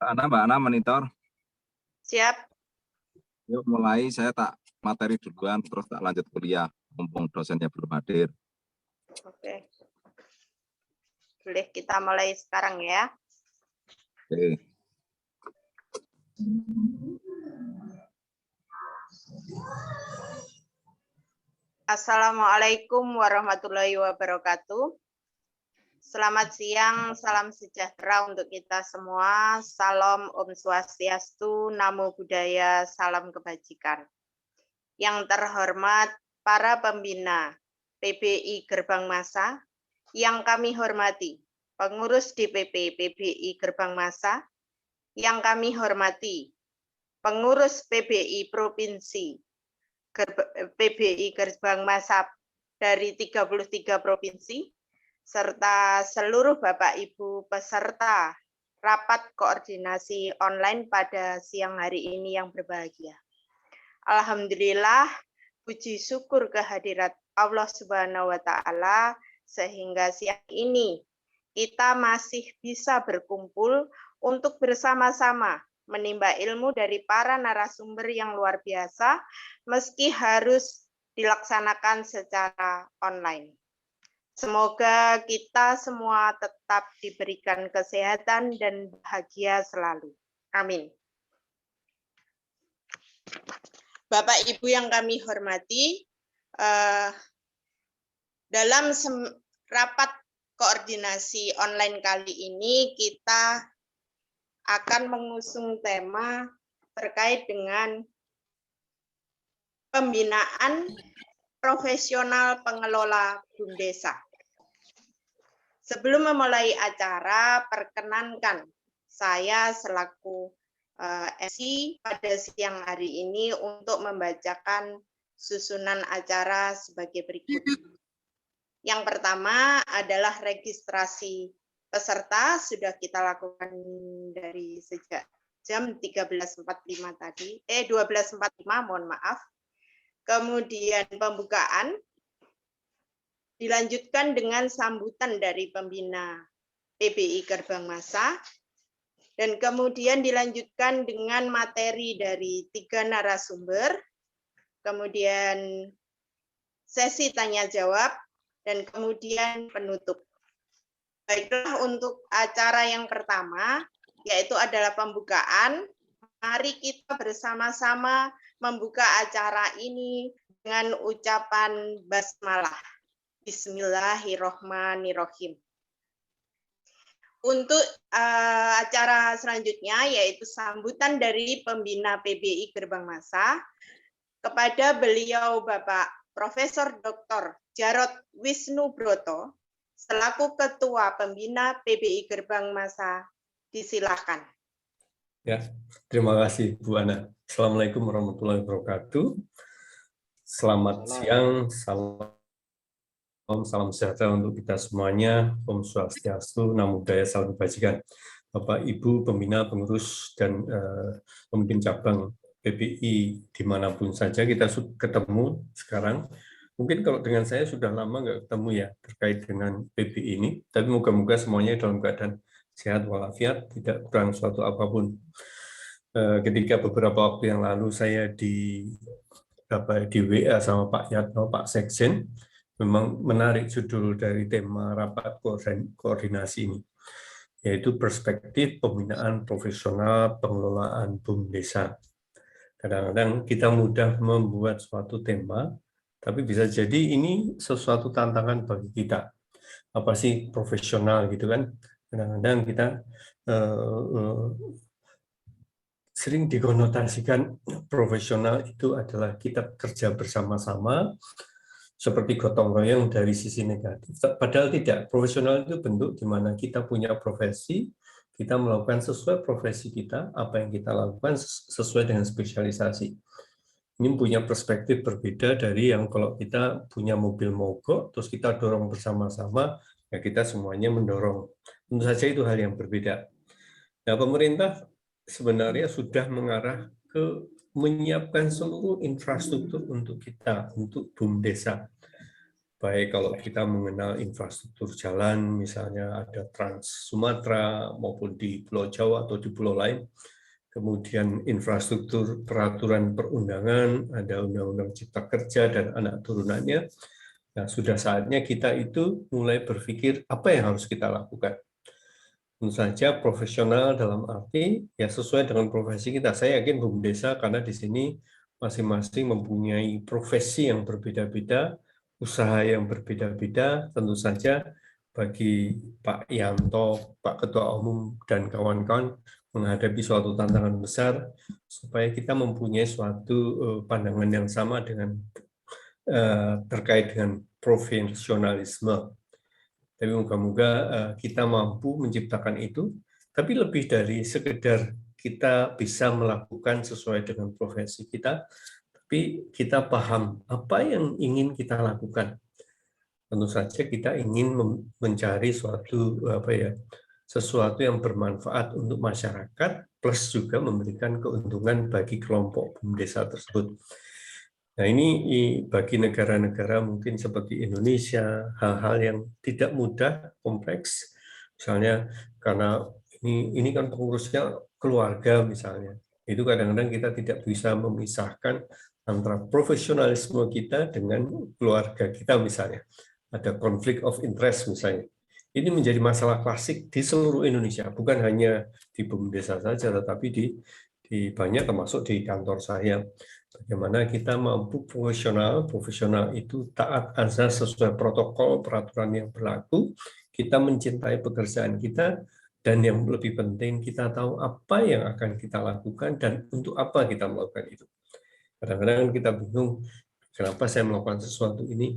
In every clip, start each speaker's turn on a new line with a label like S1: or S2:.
S1: Mbak Ana monitor.
S2: Siap.
S1: Yuk mulai, saya tak materi duluan, terus tak lanjut kuliah, mumpung dosennya belum hadir.
S2: Oke. Boleh kita mulai sekarang ya.
S1: Oke.
S2: Assalamualaikum warahmatullahi wabarakatuh. Selamat siang, salam sejahtera untuk kita semua. Salam Om Swastiastu, Namo Buddhaya, salam kebajikan. Yang terhormat para pembina PBI Gerbang Masa, yang kami hormati pengurus DPP PBI Gerbang Masa, yang kami hormati pengurus PBI Provinsi PBI Gerbang Masa dari 33 provinsi, serta seluruh Bapak Ibu peserta rapat koordinasi online pada siang hari ini yang berbahagia. Alhamdulillah, puji syukur kehadirat Allah Subhanahu wa Ta'ala, sehingga siang ini kita masih bisa berkumpul untuk bersama-sama menimba ilmu dari para narasumber yang luar biasa, meski harus dilaksanakan secara online. Semoga kita semua tetap diberikan kesehatan dan bahagia selalu. Amin. Bapak Ibu yang kami hormati, dalam rapat koordinasi online kali ini kita akan mengusung tema terkait dengan pembinaan profesional pengelola BUMDESA. Sebelum memulai acara, perkenankan saya selaku MC pada siang hari ini untuk membacakan susunan acara sebagai berikut. Yang pertama adalah registrasi peserta, sudah kita lakukan dari sejak jam 13.45 tadi, 12.45, mohon maaf. Kemudian pembukaan, dilanjutkan dengan sambutan dari pembina PBI Gerbang Masa, dan kemudian dilanjutkan dengan materi dari 3 narasumber, kemudian sesi tanya-jawab, dan kemudian penutup. Baiklah, untuk acara yang pertama, yaitu adalah pembukaan. Mari kita bersama-sama membuka acara ini dengan ucapan basmalah. Bismillahirrohmanirrohim. Untuk acara selanjutnya, yaitu sambutan dari pembina PBI Gerbang Masa, kepada beliau Bapak Profesor Dr. Jarod Wisnubroto, selaku Ketua Pembina PBI Gerbang Masa, disilahkan.
S3: Ya, terima kasih Bu Ana. Assalamualaikum warahmatullahi wabarakatuh. Selamat siang, salam sejahtera untuk kita semuanya. Om Swastiastu, Namo Buddhaya, salam kebajikan. Bapak, Ibu, pembina, pengurus, dan pemimpin cabang PBI dimanapun saja kita ketemu sekarang. Mungkin kalau dengan saya sudah lama nggak ketemu ya terkait dengan PBI ini, tapi moga-moga semuanya dalam keadaan sehat walafiat, tidak kurang suatu apapun. Ketika beberapa waktu yang lalu saya di WA sama Pak Yatno, Pak Sekjen, memang menarik judul dari tema rapat koordinasi ini, yaitu perspektif pembinaan profesional pengelolaan BUMDESA. Kadang-kadang kita mudah membuat suatu tema, tapi bisa jadi ini sesuatu tantangan bagi kita. Apa sih profesional gitu kan? Kadang-kadang kita sering dikonotasikan profesional itu adalah kita kerja bersama-sama, seperti gotong royong dari sisi negatif. Padahal tidak. Profesional itu bentuk di mana kita punya profesi, kita melakukan sesuai profesi kita, apa yang kita lakukan sesuai dengan spesialisasi. Ini punya perspektif berbeda dari yang kalau kita punya mobil mogok, terus kita dorong bersama-sama, ya kita semuanya mendorong. Tentu saja itu hal yang berbeda. Nah, pemerintah sebenarnya sudah mengarah ke menyiapkan seluruh infrastruktur untuk kita, untuk BUMDesa. Baik kalau kita mengenal infrastruktur jalan, misalnya ada Trans Sumatera maupun di Pulau Jawa atau di pulau lain, kemudian infrastruktur peraturan perundangan, ada Undang-Undang Cipta Kerja dan anak turunannya. Nah, sudah saatnya kita itu mulai berpikir apa yang harus kita lakukan. Tentu saja profesional dalam arti ya sesuai dengan profesi kita. Saya yakin BUMDesa karena di sini masing-masing mempunyai profesi yang berbeda-beda, usaha yang berbeda-beda. Tentu saja bagi Pak Yanto, Pak Ketua Umum dan kawan-kawan menghadapi suatu tantangan besar supaya kita mempunyai suatu pandangan yang sama dengan terkait dengan profesionalisme. Tapi moga-moga kita mampu menciptakan itu, tapi lebih dari sekedar kita bisa melakukan sesuai dengan profesi kita, tapi kita paham apa yang ingin kita lakukan. Tentu saja kita ingin mencari sesuatu yang bermanfaat untuk masyarakat, plus juga memberikan keuntungan bagi kelompok BUMDesa tersebut. Nah, ini bagi negara-negara mungkin seperti Indonesia, hal-hal yang tidak mudah, kompleks. Misalnya karena ini kan pengurusnya keluarga misalnya. Itu kadang-kadang kita tidak bisa memisahkan antara profesionalisme kita dengan keluarga kita misalnya. Ada konflik of interest misalnya. Ini menjadi masalah klasik di seluruh Indonesia, bukan hanya di BUMDesa saja, tetapi di banyak termasuk di kantor saya. Bagaimana kita mampu profesional itu taat azas sesuai protokol peraturan yang berlaku, kita mencintai pekerjaan kita, dan yang lebih penting kita tahu apa yang akan kita lakukan dan untuk apa kita melakukan itu. Kadang-kadang kita bingung, kenapa saya melakukan sesuatu ini?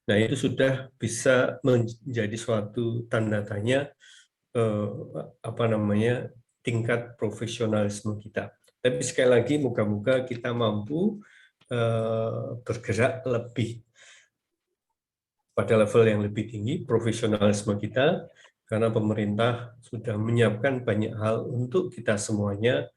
S3: Nah, itu sudah bisa menjadi suatu tanda tanya tingkat profesionalisme kita. Tapi sekali lagi, moga-moga kita mampu bergerak lebih pada level yang lebih tinggi, profesionalisme kita, karena pemerintah sudah menyiapkan banyak hal untuk kita semuanya,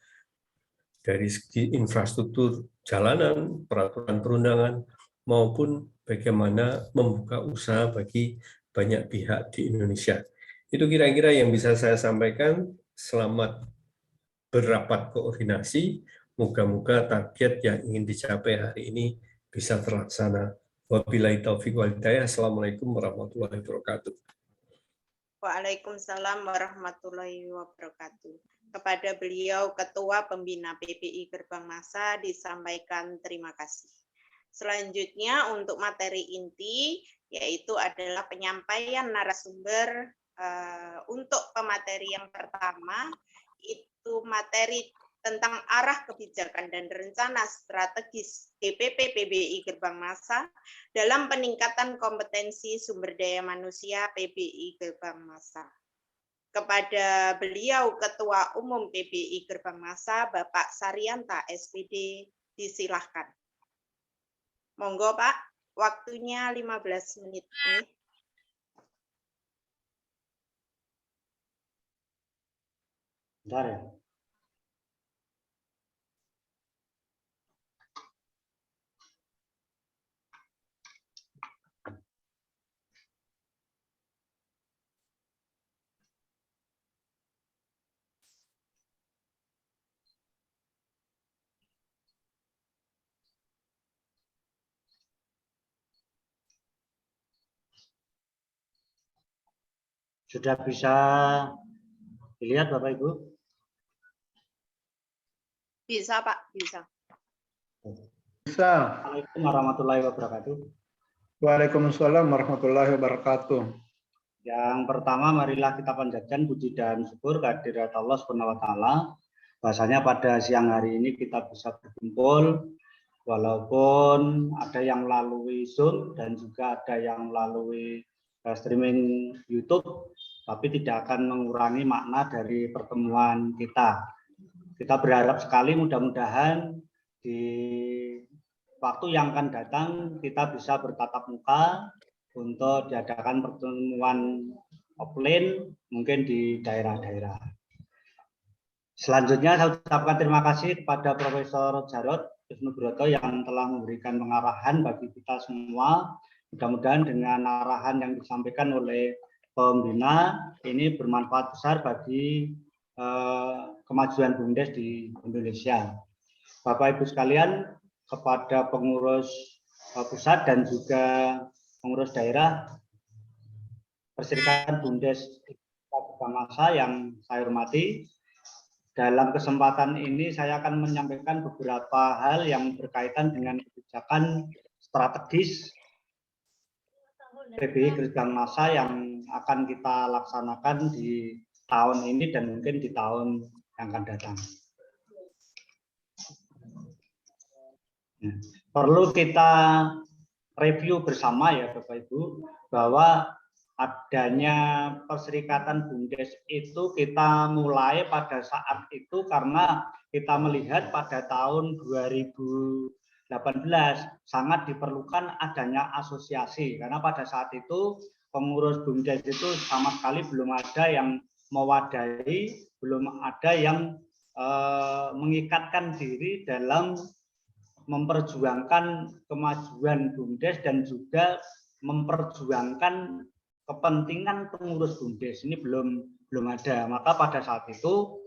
S3: dari segi infrastruktur jalanan, peraturan perundangan, maupun bagaimana membuka usaha bagi banyak pihak di Indonesia. Itu kira-kira yang bisa saya sampaikan. Selamat berapat koordinasi. Moga-moga target yang ingin dicapai hari ini bisa terlaksana. Wabillahi taufiq wal hidayah. Assalamualaikum warahmatullahi wabarakatuh.
S2: Waalaikumsalam warahmatullahi wabarakatuh. Kepada beliau Ketua Pembina PBI Gerbang Massa disampaikan terima kasih. Selanjutnya untuk materi inti yaitu adalah penyampaian narasumber. Untuk pemateri yang pertama itu materi tentang arah kebijakan dan rencana strategis DPP PBI Gerbang Massa dalam peningkatan kompetensi sumber daya manusia PBI Gerbang Massa. Kepada beliau Ketua Umum PBI Gerbang Massa, Bapak Saryanta SPD, disilahkan. Monggo Pak, waktunya 15 menit nih.
S4: Bentar ya. Sudah bisa dilihat Bapak Ibu?
S2: Bisa Pak, bisa.
S5: Bisa.
S4: Assalamualaikum warahmatullahi wabarakatuh.
S5: Waalaikumsalam warahmatullahi wabarakatuh.
S4: Yang pertama, marilah kita panjatkan puji dan syukur kehadirat Allah Subhanahu wa taala. Bahasanya pada siang hari ini kita bisa berkumpul walaupun ada yang melalui Zoom dan juga ada yang melalui streaming YouTube. tapi tidak akan mengurangi makna dari pertemuan kita. Kita berharap sekali mudah-mudahan di waktu yang akan datang kita bisa bertatap muka untuk diadakan pertemuan offline mungkin di daerah-daerah. Selanjutnya saya ucapkan terima kasih kepada Profesor Jarod Wisnubroto yang telah memberikan pengarahan bagi kita semua. Mudah-mudahan dengan arahan yang disampaikan oleh pembina ini bermanfaat besar bagi kemajuan BUMDes di Indonesia. Bapak Ibu sekalian, kepada pengurus pusat dan juga pengurus daerah Perserikatan BUMDes Masa yang saya hormati, dalam kesempatan ini saya akan menyampaikan beberapa hal yang berkaitan dengan kebijakan strategis PBI Gerbang Masa yang akan kita laksanakan di tahun ini dan mungkin di tahun yang akan datang. Perlu kita review bersama ya Bapak Ibu, bahwa adanya Perserikatan BUMDes itu kita mulai pada saat itu karena kita melihat pada tahun 2018 sangat diperlukan adanya asosiasi, karena pada saat itu pengurus BUMDes itu sama sekali belum ada yang mewadahi, belum ada yang mengikatkan diri dalam memperjuangkan kemajuan BUMDes dan juga memperjuangkan kepentingan pengurus BUMDes ini belum ada. Maka pada saat itu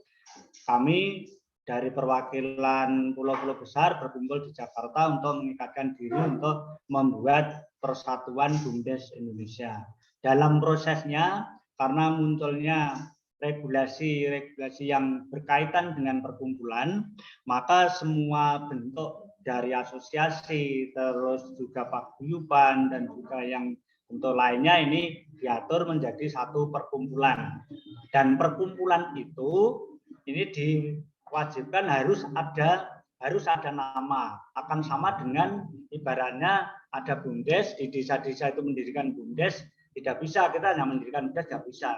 S4: kami dari perwakilan pulau-pulau besar berkumpul di Jakarta untuk mengikatkan diri untuk membuat Persatuan BUMDes Indonesia. Dalam prosesnya karena munculnya regulasi-regulasi yang berkaitan dengan perkumpulan, maka semua bentuk dari asosiasi, terus juga paguyuban dan juga yang bentuk lainnya ini diatur menjadi satu perkumpulan. Dan perkumpulan itu ini diwajibkan harus ada nama, akan sama dengan ibaratnya ada BUMDes di desa-desa itu mendirikan BUMDes, tidak bisa kita hanya mendirikan BUMDes, tidak bisa.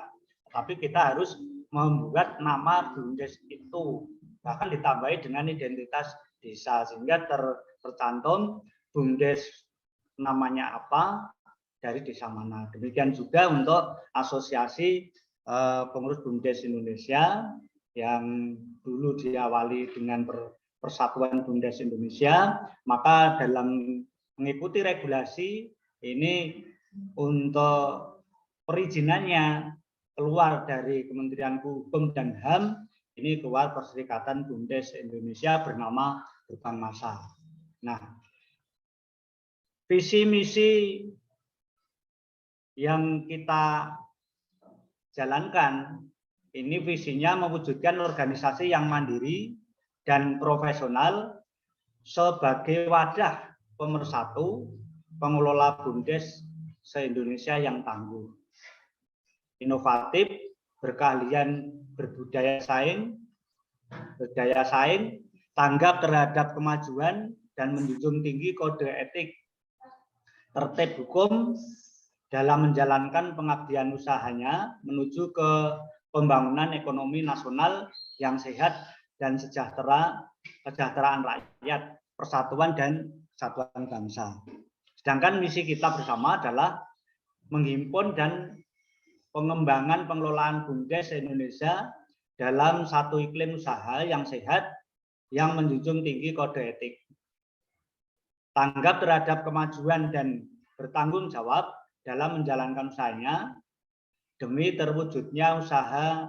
S4: Tapi kita harus membuat nama BUMDes itu, bahkan ditambahi dengan identitas desa sehingga tercantum BUMDes namanya apa, dari desa mana. Demikian juga untuk asosiasi pengurus BUMDes Indonesia yang dulu diawali dengan Persatuan BUMDes Indonesia, maka dalam mengikuti regulasi ini untuk perizinannya keluar dari Kementerian Hukum dan HAM, ini keluar Perserikatan BUMDes Indonesia bernama Gerbang Masa. Nah, visi misi yang kita jalankan ini visinya mewujudkan organisasi yang mandiri dan profesional sebagai wadah pemersatu pengelola BUMDes se-Indonesia yang tangguh, inovatif, berkeahlian berdaya saing, tanggap terhadap kemajuan dan menjunjung tinggi kode etik, tertib hukum dalam menjalankan pengabdian usahanya menuju ke pembangunan ekonomi nasional yang sehat dan kesejahteraan rakyat, persatuan dan kesatuan bangsa. Sedangkan misi kita bersama adalah menghimpun dan pengembangan pengelolaan BUMDes Indonesia dalam satu iklim usaha yang sehat yang menjunjung tinggi kode etik, tanggap terhadap kemajuan dan bertanggung jawab dalam menjalankan usahanya demi terwujudnya usaha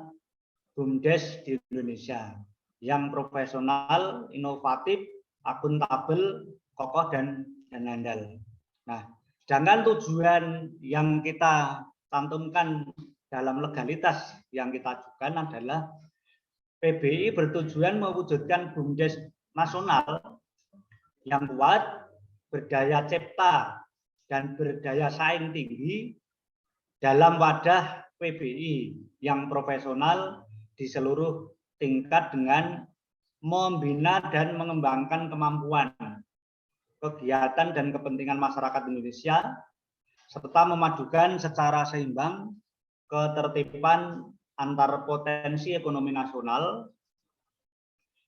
S4: BUMDes di Indonesia yang profesional, inovatif, akuntabel, kokoh dan handal. Nah, sedangkan tujuan yang kita cantumkan dalam legalitas yang kita ajukan adalah PBI bertujuan mewujudkan BUMDes nasional yang kuat, berdaya cipta dan berdaya saing tinggi dalam wadah PBI yang profesional di seluruh tingkat dengan membina dan mengembangkan kemampuan, kegiatan dan kepentingan masyarakat Indonesia serta memadukan secara seimbang ketertiban antar potensi ekonomi nasional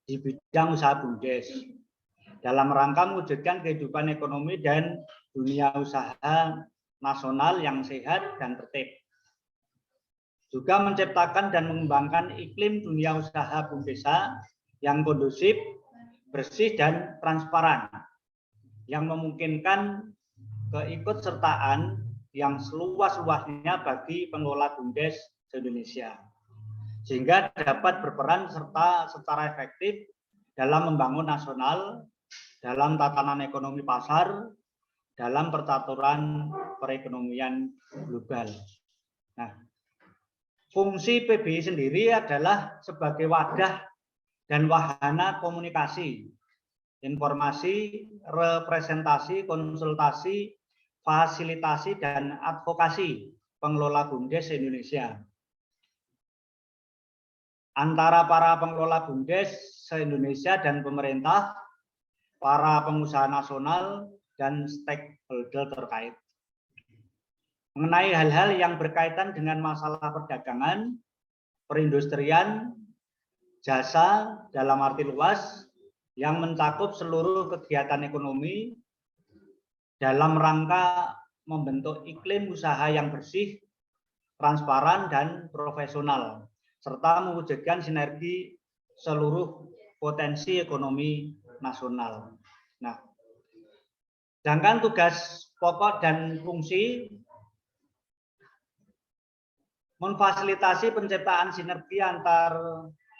S4: di bidang usaha BUMDes dalam rangka mewujudkan kehidupan ekonomi dan dunia usaha nasional yang sehat dan tertib. Juga menciptakan dan mengembangkan iklim dunia usaha BUMDesa yang kondusif, bersih, dan transparan, yang memungkinkan keikutsertaan yang seluas-luasnya bagi pengelola BUMDes se-Indonesia, sehingga dapat berperan serta secara efektif dalam membangun nasional, dalam tatanan ekonomi pasar, dalam percaturan perekonomian global. Nah, fungsi PBI sendiri adalah sebagai wadah dan wahana komunikasi, informasi, representasi, konsultasi, fasilitasi, dan advokasi pengelola BUMDes Indonesia antara para pengelola BUMDes se-Indonesia dan pemerintah, para pengusaha nasional, dan stakeholder terkait. Mengenai hal-hal yang berkaitan dengan masalah perdagangan, perindustrian, jasa dalam arti luas yang mencakup seluruh kegiatan ekonomi dalam rangka membentuk iklim usaha yang bersih, transparan, dan profesional, serta mewujudkan sinergi seluruh potensi ekonomi nasional. Nah, sedangkan tugas pokok dan fungsi memfasilitasi penciptaan sinergi antar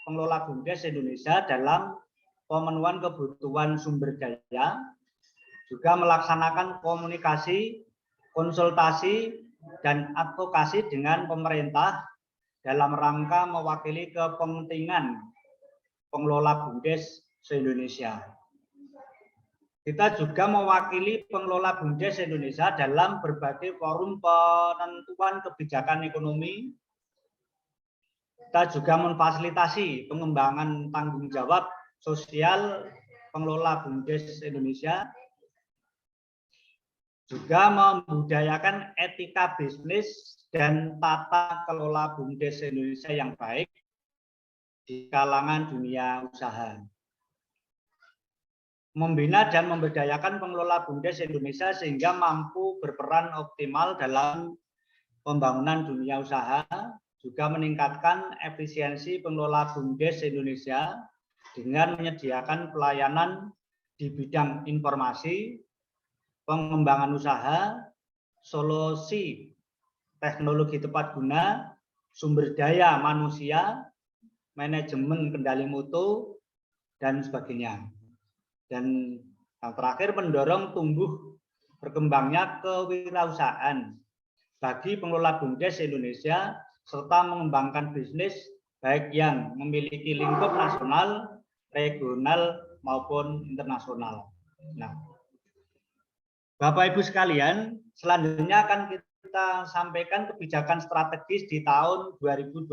S4: pengelola BUMDes Indonesia dalam pemenuhan kebutuhan sumber daya, juga melaksanakan komunikasi, konsultasi, dan advokasi dengan pemerintah dalam rangka mewakili kepentingan pengelola BUMDes se-Indonesia. Kita juga mewakili pengelola BUMDes Indonesia dalam berbagai forum penentuan kebijakan ekonomi. Kita juga memfasilitasi pengembangan tanggung jawab sosial pengelola BUMDes Indonesia, juga membudayakan etika bisnis dan tata kelola BUMDes Indonesia yang baik di kalangan dunia usaha. Membina dan memberdayakan pengelola BUMDes Indonesia sehingga mampu berperan optimal dalam pembangunan dunia usaha, juga meningkatkan efisiensi pengelola BUMDes Indonesia dengan menyediakan pelayanan di bidang informasi, pengembangan usaha, solusi teknologi tepat guna, sumber daya manusia, manajemen kendali mutu, dan sebagainya. Dan yang terakhir, mendorong tumbuh berkembangnya kewirausahaan bagi pengelola BUMDes Indonesia serta mengembangkan bisnis baik yang memiliki lingkup nasional, regional, maupun internasional. Nah, Bapak Ibu sekalian, selanjutnya akan kita sampaikan kebijakan strategis di tahun 2022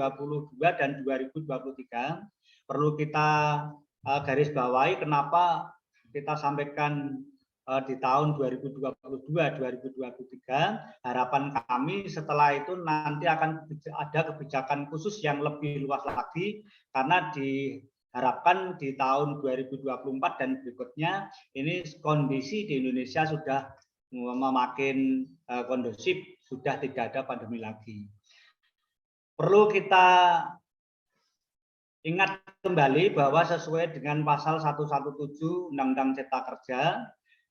S4: dan 2023. Perlu kita garis bawahi kenapa kita sampaikan di tahun 2022-2023. Harapan kami setelah itu nanti akan ada kebijakan khusus yang lebih luas lagi, karena diharapkan di tahun 2024 dan berikutnya ini kondisi di Indonesia sudah makin kondusif, sudah tidak ada pandemi lagi. Perlu kita ingat kembali bahwa sesuai dengan pasal 117 Undang-Undang Cipta Kerja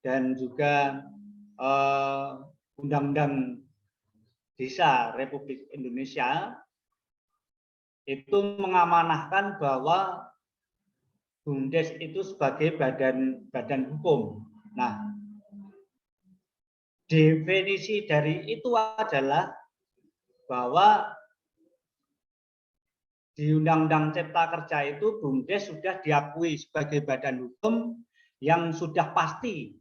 S4: dan juga Undang-Undang Desa Republik Indonesia, itu mengamanahkan bahwa BUMDes itu sebagai badan hukum. Nah, definisi dari itu adalah bahwa di Undang-Undang Cipta Kerja itu BUMDes sudah diakui sebagai badan hukum yang sudah pasti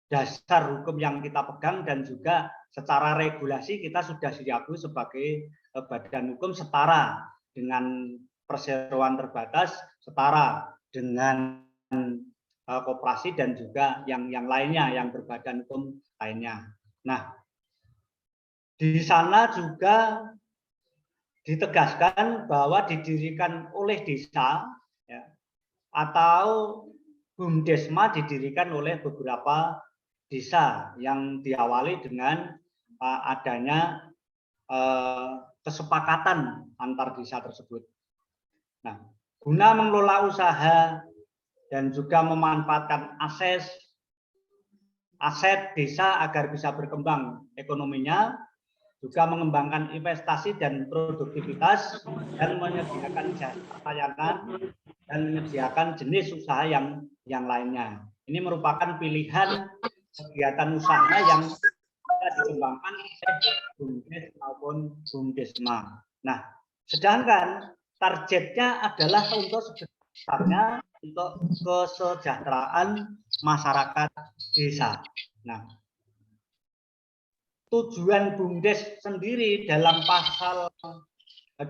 S4: dasar hukum yang kita pegang, dan juga secara regulasi kita sudah diakui sebagai badan hukum setara dengan perseroan terbatas, setara dengan koperasi, dan juga yang lainnya yang berbadan hukum lainnya. Nah, Di sana juga ditegaskan bahwa didirikan oleh desa ya, atau BUMDesma didirikan oleh beberapa desa yang diawali dengan adanya kesepakatan antar desa tersebut. Nah, guna mengelola usaha dan juga memanfaatkan aset desa agar bisa berkembang ekonominya, juga mengembangkan investasi dan produktivitas, dan menyediakan jasa layanan dan menyediakan jenis usaha yang lainnya. Ini merupakan pilihan kegiatan usaha yang bisa dikembangkan oleh BUMDes maupun BUMDesma. Nah, sedangkan targetnya adalah untuk sebesarnya untuk kesejahteraan masyarakat desa. Nah, tujuan BUMDes sendiri dalam pasal 3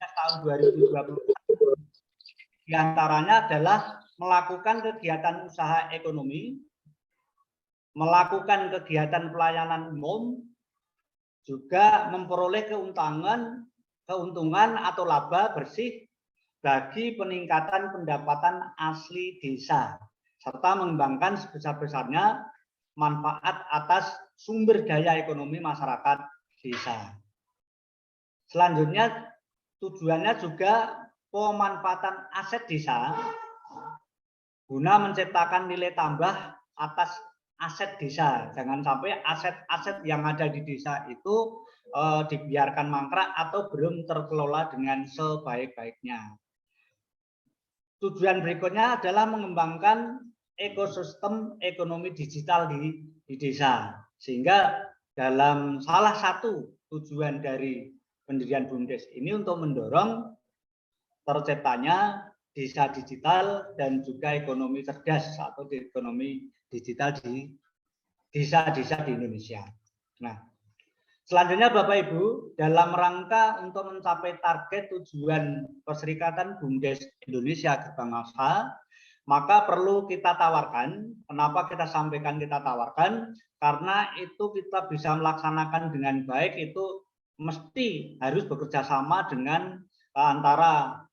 S4: tahun 2021 diantaranya adalah melakukan kegiatan usaha ekonomi, melakukan kegiatan pelayanan umum, juga memperoleh keuntungan atau laba bersih bagi peningkatan pendapatan asli desa, serta mengembangkan sebesar-besarnya manfaat atas sumber daya ekonomi masyarakat desa. Selanjutnya, tujuannya juga pemanfaatan aset desa guna menciptakan nilai tambah atas aset desa. Jangan sampai aset-aset yang ada di desa itu dibiarkan mangkrak atau belum terkelola dengan sebaik-baiknya. Tujuan berikutnya adalah mengembangkan ekosistem ekonomi digital di desa. Sehingga dalam salah satu tujuan dari pendirian BUMDes ini untuk mendorong terciptanya desa digital dan juga ekonomi cerdas atau ekonomi digital di desa-desa di Indonesia. Nah, selanjutnya Bapak Ibu, dalam rangka untuk mencapai target tujuan Perserikatan BUMDes Indonesia Gerbang Masa, maka perlu kita tawarkan. Kenapa kita sampaikan kita tawarkan? Karena itu kita bisa melaksanakan dengan baik itu mesti harus bekerja sama dengan antara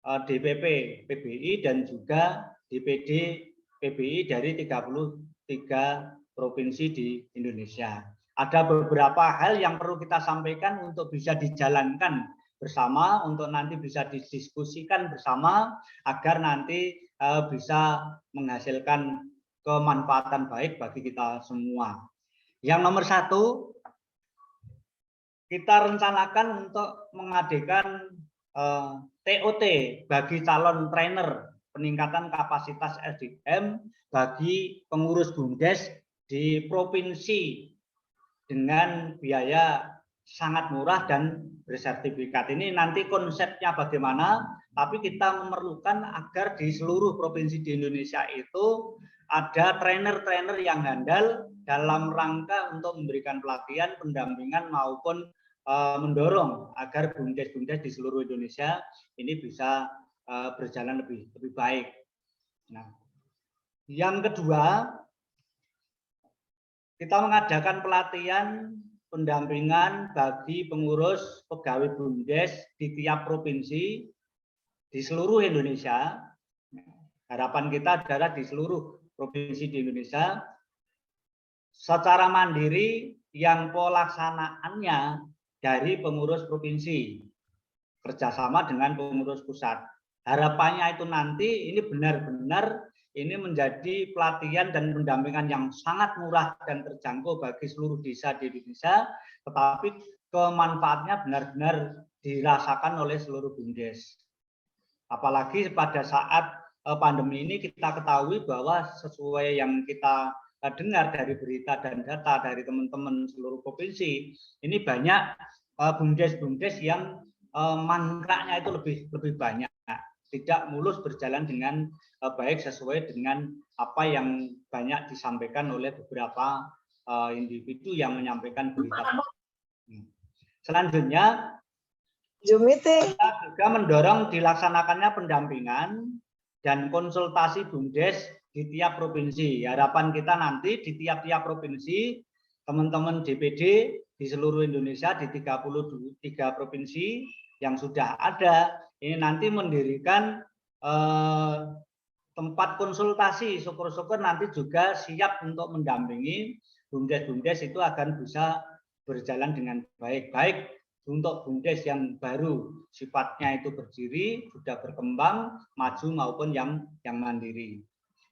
S4: DPP PBI dan juga DPD PBI dari 33 provinsi di Indonesia. Ada beberapa hal yang perlu kita sampaikan untuk bisa dijalankan bersama, untuk nanti bisa didiskusikan bersama agar nanti bisa menghasilkan kemanfaatan baik bagi kita semua. Yang nomor 1, kita rencanakan untuk mengadakan TOT bagi calon trainer peningkatan kapasitas SDM bagi pengurus BUMDes di provinsi dengan biaya sangat murah dan bersertifikat. Ini nanti konsepnya bagaimana, tapi kita memerlukan agar di seluruh provinsi di Indonesia itu ada trainer-trainer yang handal dalam rangka untuk memberikan pelatihan, pendampingan maupun mendorong agar BUMDes-BUMDes di seluruh Indonesia ini bisa berjalan lebih baik. Nah, yang kedua, kita mengadakan pelatihan pendampingan bagi pengurus pegawai BUMDes di tiap provinsi di seluruh Indonesia. Harapan kita adalah di seluruh provinsi di Indonesia secara mandiri yang pelaksanaannya dari pengurus provinsi kerjasama dengan pengurus pusat. Harapannya itu nanti ini benar-benar ini menjadi pelatihan dan pendampingan yang sangat murah dan terjangkau bagi seluruh desa di Indonesia, tetapi kemanfaatnya benar-benar dirasakan oleh seluruh BUMDes. Apalagi pada saat pandemi ini kita ketahui bahwa sesuai yang kita dengar dari berita dan data dari teman-teman seluruh provinsi, ini banyak BUMDes-BUMDes yang mangkraknya itu lebih banyak, tidak mulus berjalan dengan baik sesuai dengan apa yang banyak disampaikan oleh beberapa individu yang menyampaikan berita. Selanjutnya, kita juga mendorong dilaksanakannya pendampingan dan konsultasi BUMDes di tiap provinsi. Harapan kita nanti di tiap-tiap provinsi teman-teman DPD di seluruh Indonesia di 33 provinsi yang sudah ada, ini nanti mendirikan tempat konsultasi, syukur-syukur nanti juga siap untuk mendampingi BUMDes itu akan bisa berjalan dengan baik. Baik untuk BUMDes yang baru sifatnya itu berdiri, sudah berkembang, maju maupun yang mandiri.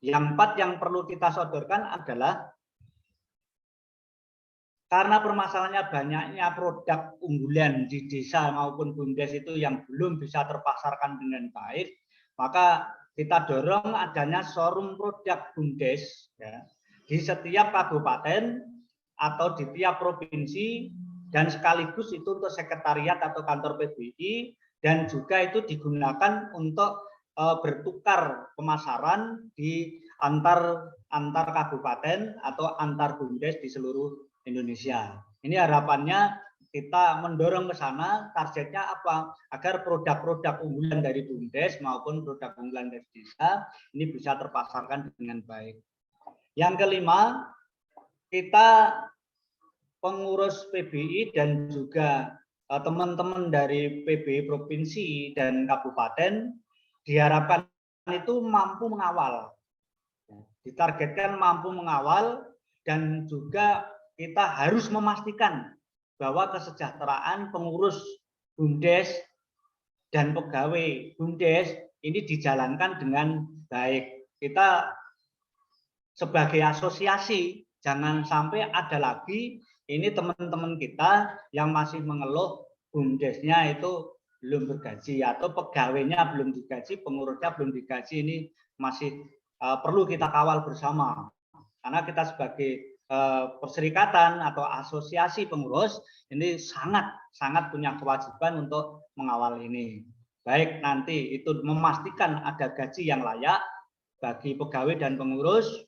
S4: Yang 4 yang perlu kita sodorkan adalah karena permasalahannya banyaknya produk unggulan di desa maupun BUMDes itu yang belum bisa terpasarkan dengan baik, maka kita dorong adanya showroom produk BUMDes ya, di setiap kabupaten atau di tiap provinsi, dan sekaligus itu untuk sekretariat atau kantor PBI, dan juga itu digunakan untuk bertukar pemasaran di antar kabupaten atau antar BUMDes di seluruh Indonesia. Ini harapannya kita mendorong ke sana, targetnya apa? Agar produk-produk unggulan dari BUMDes maupun produk unggulan dari desa ini bisa terpasarkan dengan baik. Yang kelima, kita pengurus PBI dan juga teman-teman dari PBI provinsi dan kabupaten diharapkan itu mampu mengawal. Ditargetkan mampu mengawal, dan juga kita harus memastikan bahwa kesejahteraan pengurus BUMDes dan pegawai BUMDes ini dijalankan dengan baik. Kita sebagai asosiasi jangan sampai ada lagi ini teman-teman kita yang masih mengeluh BUMDesnya itu belum bergaji atau pegawainya belum digaji, pengurusnya belum digaji. Ini masih perlu kita kawal bersama, karena kita sebagai perserikatan atau asosiasi pengurus ini sangat punya kewajiban untuk mengawal ini. Baik nanti itu memastikan ada gaji yang layak bagi pegawai dan pengurus,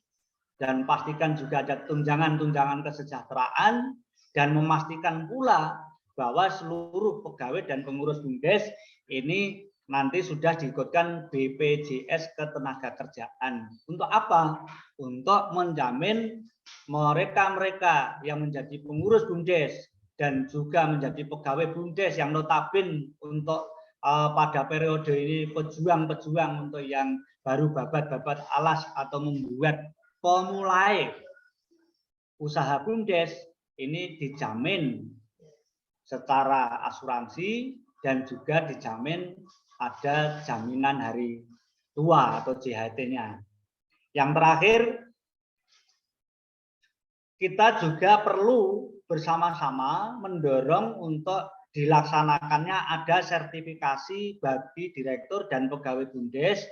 S4: dan pastikan juga ada tunjangan kesejahteraan, dan memastikan pula bahwa seluruh pegawai dan pengurus BUMDes ini nanti sudah diikutkan BPJS Ketenagakerjaan. Untuk apa? Untuk menjamin mereka yang menjadi pengurus BUMDes dan juga menjadi pegawai BUMDes yang notabene untuk pada periode ini pejuang untuk yang baru babat alas atau membuat pemulai usaha BUMDes ini dijamin secara asuransi, dan juga dijamin ada jaminan hari tua atau JHT-nya. Yang terakhir, kita juga perlu bersama-sama mendorong untuk dilaksanakannya ada sertifikasi bagi direktur dan pegawai BUMDes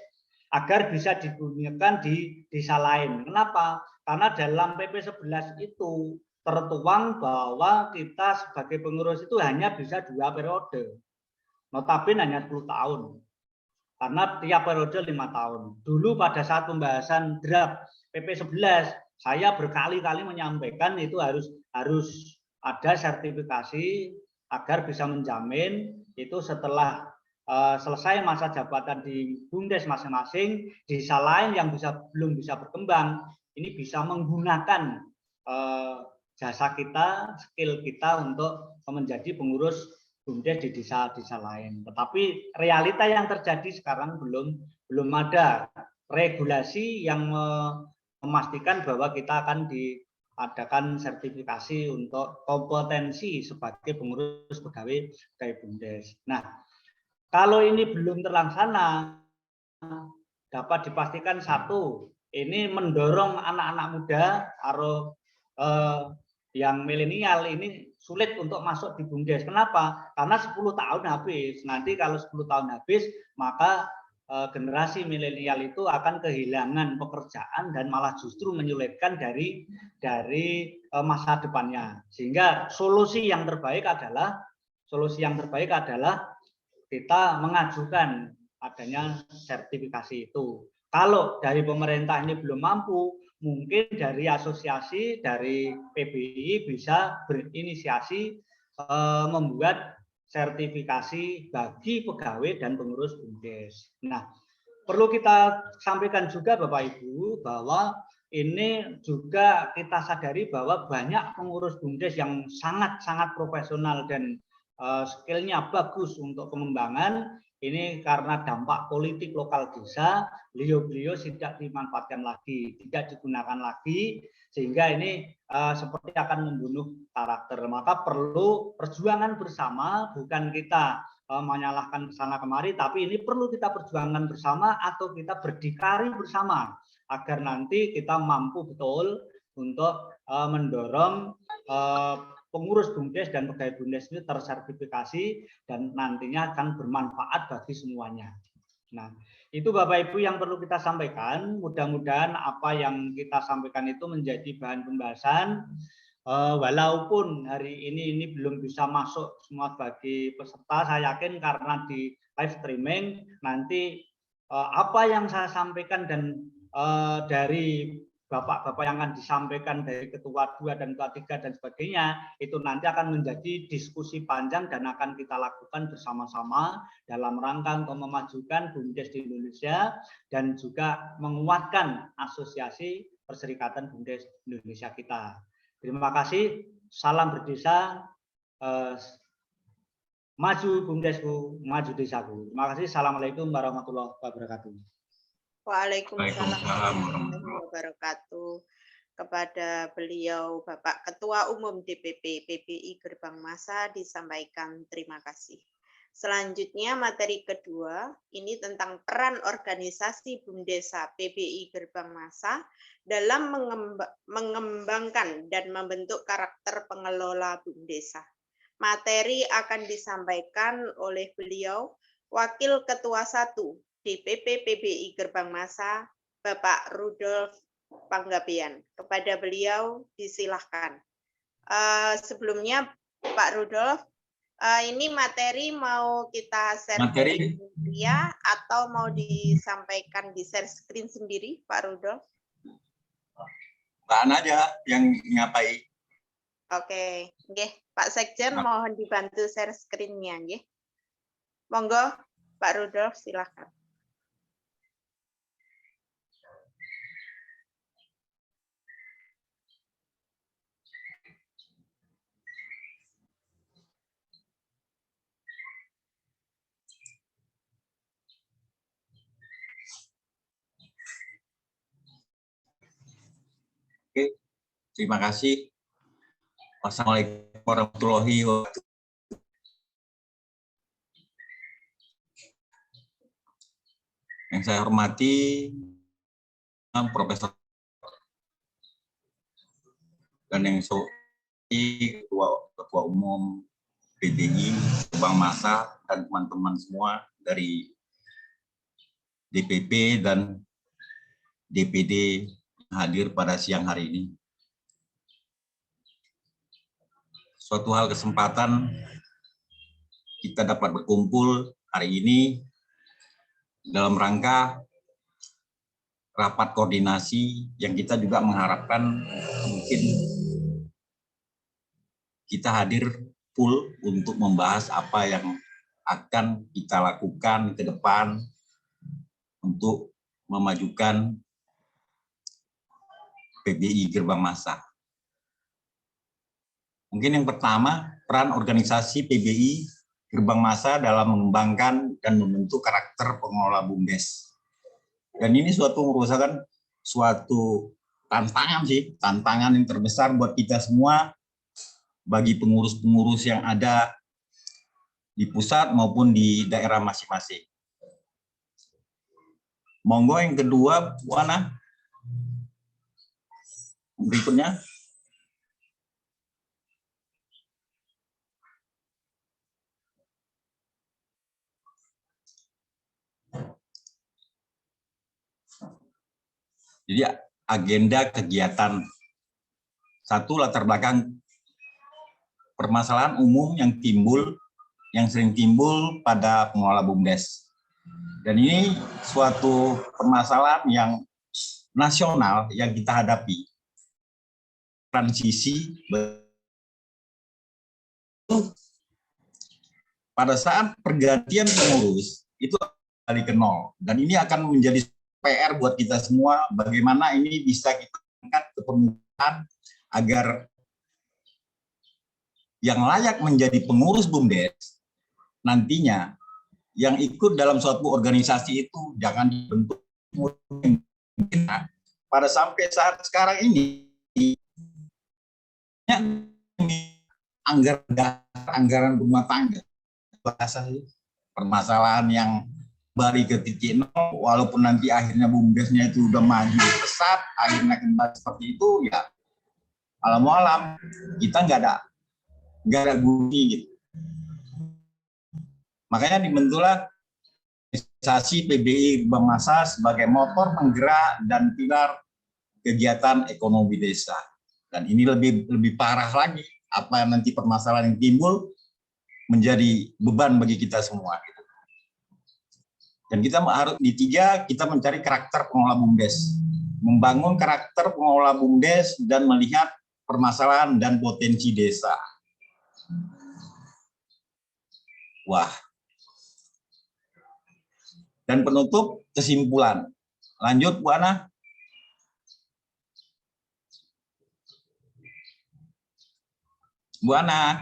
S4: agar bisa digunakan di desa lain. Kenapa? Karena dalam PP 11 itu tertuang bahwa kita sebagai pengurus itu hanya bisa 2 periode. Notabene hanya 10 tahun. Karena tiap periode 5 tahun. Dulu pada saat pembahasan draft PP 11, saya berkali-kali menyampaikan itu harus ada sertifikasi agar bisa menjamin itu setelah selesai masa jabatan di BUMDes masing-masing, desa lain yang belum bisa berkembang, ini bisa menggunakan jasa kita, skill kita untuk menjadi pengurus BUMDes di desa-desa lain. Tetapi realita yang terjadi sekarang belum ada regulasi yang memastikan bahwa kita akan diadakan sertifikasi untuk kompetensi sebagai pengurus pegawai BUMDes. Nah, kalau ini belum terlaksana, dapat dipastikan satu, ini mendorong anak-anak muda atau yang milenial ini sulit untuk masuk di BUMDes. Kenapa? Karena 10 tahun habis. Nanti kalau 10 tahun habis, maka generasi milenial itu akan kehilangan pekerjaan dan malah justru menyulitkan dari masa depannya. Sehingga solusi yang terbaik adalah kita mengajukan adanya sertifikasi itu. Kalau dari pemerintah ini belum mampu, mungkin dari asosiasi, dari PBI bisa berinisiasi membuat sertifikasi bagi pegawai dan pengurus BUMDes. Nah, perlu kita sampaikan juga Bapak Ibu bahwa ini juga kita sadari bahwa banyak pengurus BUMDes yang sangat-sangat profesional dan skillnya bagus untuk pengembangan. Ini karena dampak politik lokal desa, beliau-beliau tidak dimanfaatkan lagi, tidak digunakan lagi, sehingga ini seperti akan membunuh karakter. Maka perlu perjuangan bersama, bukan kita menyalahkan kesana kemari, tapi ini perlu kita perjuangkan bersama atau kita berdikari bersama agar nanti kita mampu betul untuk mendorong pengurus BUMDes dan pegawai BUMDes ini tersertifikasi dan nantinya akan bermanfaat bagi semuanya. Nah, itu Bapak Ibu yang perlu kita sampaikan. Mudah-mudahan apa yang kita sampaikan itu menjadi bahan pembahasan. Walaupun hari ini belum bisa masuk semua bagi peserta, saya yakin karena di live streaming nanti apa yang saya sampaikan dan dari bapak-bapak yang akan disampaikan dari ketua 2 dan ketua 3 dan sebagainya, itu nanti akan menjadi diskusi panjang dan akan kita lakukan bersama-sama dalam rangka untuk memajukan BUMDes di Indonesia dan juga menguatkan asosiasi Perserikatan BUMDes Indonesia kita. Terima kasih, salam berdesa, maju BUMDesku, maju desaku. Terima kasih, assalamualaikum warahmatullahi wabarakatuh.
S2: Waalaikumsalam warahmatullahi wabarakatuh. Kepada beliau Bapak Ketua Umum DPP PBI Gerbang Masa disampaikan terima kasih. Selanjutnya materi kedua, ini tentang peran organisasi BUMDesa PBI Gerbang Masa dalam mengembangkan dan membentuk karakter pengelola BUMDesa. Materi akan disampaikan oleh beliau, Wakil Ketua 1 DPP PBI Gerbang Masa, Bapak Rudolf Panggabean. Kepada beliau disilahkan. Sebelumnya Pak Rudolf, ini materi mau kita share ya atau mau disampaikan di share screen sendiri, Pak Rudolf?
S6: Mbak Ana aja yang ngapai.
S2: Oke, nggih, Pak Sekjen mohon dibantu share screen-nya, nggih. Monggo, Pak Rudolf, silakan.
S6: Oke, terima kasih. Wassalamualaikum warahmatullahi wabarakatuh. Yang saya hormati Profesor dan yang Ketua Umum PBI Gerbang Masa dan teman-teman semua dari DPP dan DPD hadir pada siang hari ini. Suatu hal kesempatan kita dapat berkumpul hari ini dalam rangka rapat koordinasi yang kita juga mengharapkan mungkin kita hadir full untuk membahas apa yang akan kita lakukan ke depan untuk memajukan PBI Gerbang Masa. Mungkin yang pertama, peran organisasi PBI Gerbang Masa dalam mengembangkan dan membentuk karakter pengelola BUMDes. Dan ini merupakan suatu tantangan sih, tantangan yang terbesar buat kita semua, bagi pengurus-pengurus yang ada di pusat maupun di daerah masing-masing. Monggo yang kedua, Bu Ana. Berikutnya. Jadi agenda kegiatan. Satu, latar belakang permasalahan umum yang sering timbul pada pengelola BUMDes. Dan ini suatu permasalahan yang nasional yang kita hadapi. Transisi pada saat pergantian pengurus itu kembali ke nol, dan ini akan menjadi PR buat kita semua bagaimana ini bisa kita angkat ke permukaan agar yang layak menjadi pengurus BUMDes nantinya yang ikut dalam suatu organisasi itu jangan dibentuk pada sampai saat sekarang ini anggaran rumah tangga permasalahan yang kembali ke titik nol, walaupun nanti akhirnya BUMDesnya itu udah maju pesat, akhirnya kembali seperti itu, ya alam kita nggak ada gunanya gitu. Makanya dibentuklah organisasi PBI Gerbang Masa sebagai motor penggerak dan pilar kegiatan ekonomi desa. Dan ini lebih parah lagi, apa yang nanti permasalahan yang timbul menjadi beban bagi kita semua. Dan kita harus di 3, kita mencari karakter pengelola BUMDes, membangun karakter pengelola BUMDes dan melihat permasalahan dan potensi desa. Wah. Dan penutup kesimpulan. Lanjut Bu Ana. Bu Ana.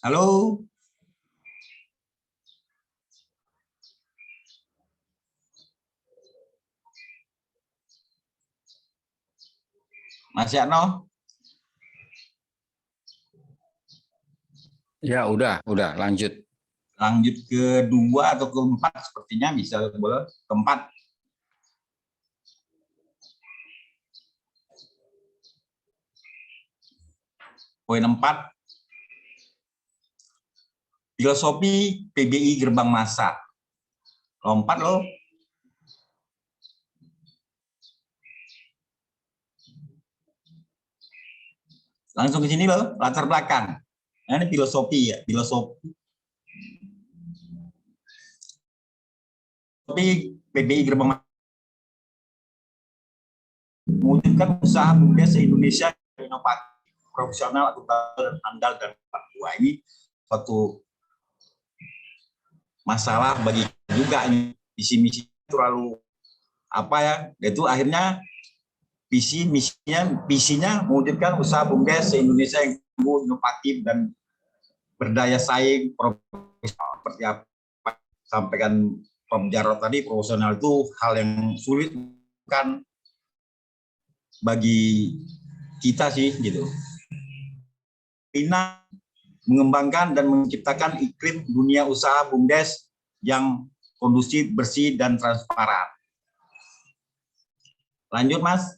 S6: Halo. Mas Yakno.
S7: Ya, udah lanjut.
S6: Lanjut ke 2 atau ke 4 sepertinya bisa boleh ke 4. Poin 4. Filosofi PBI Gerbang Masa. Lompat loh. Langsung ke sini loh, latar belakang. Nah, ini filosofi ya, filosofi PBI Gerbang Masa mewujudkan usaha BUMDes se-Indonesia yang inovatif, profesional, akuntabel, andal dan bertanggung. Ini suatu masalah bagi kita juga, ini visi misi terlalu apa ya, itu akhirnya visinya mewujudkan usaha BUMDes se-Indonesia yang inovatif dan berdaya saing profesional. Seperti apa sampaikan Prof. Jarod tadi, profesional itu hal yang sulit bukan bagi kita sih gitu. Bina mengembangkan dan menciptakan iklim dunia usaha BUMDes yang kondusif, bersih dan transparan. Lanjut Mas.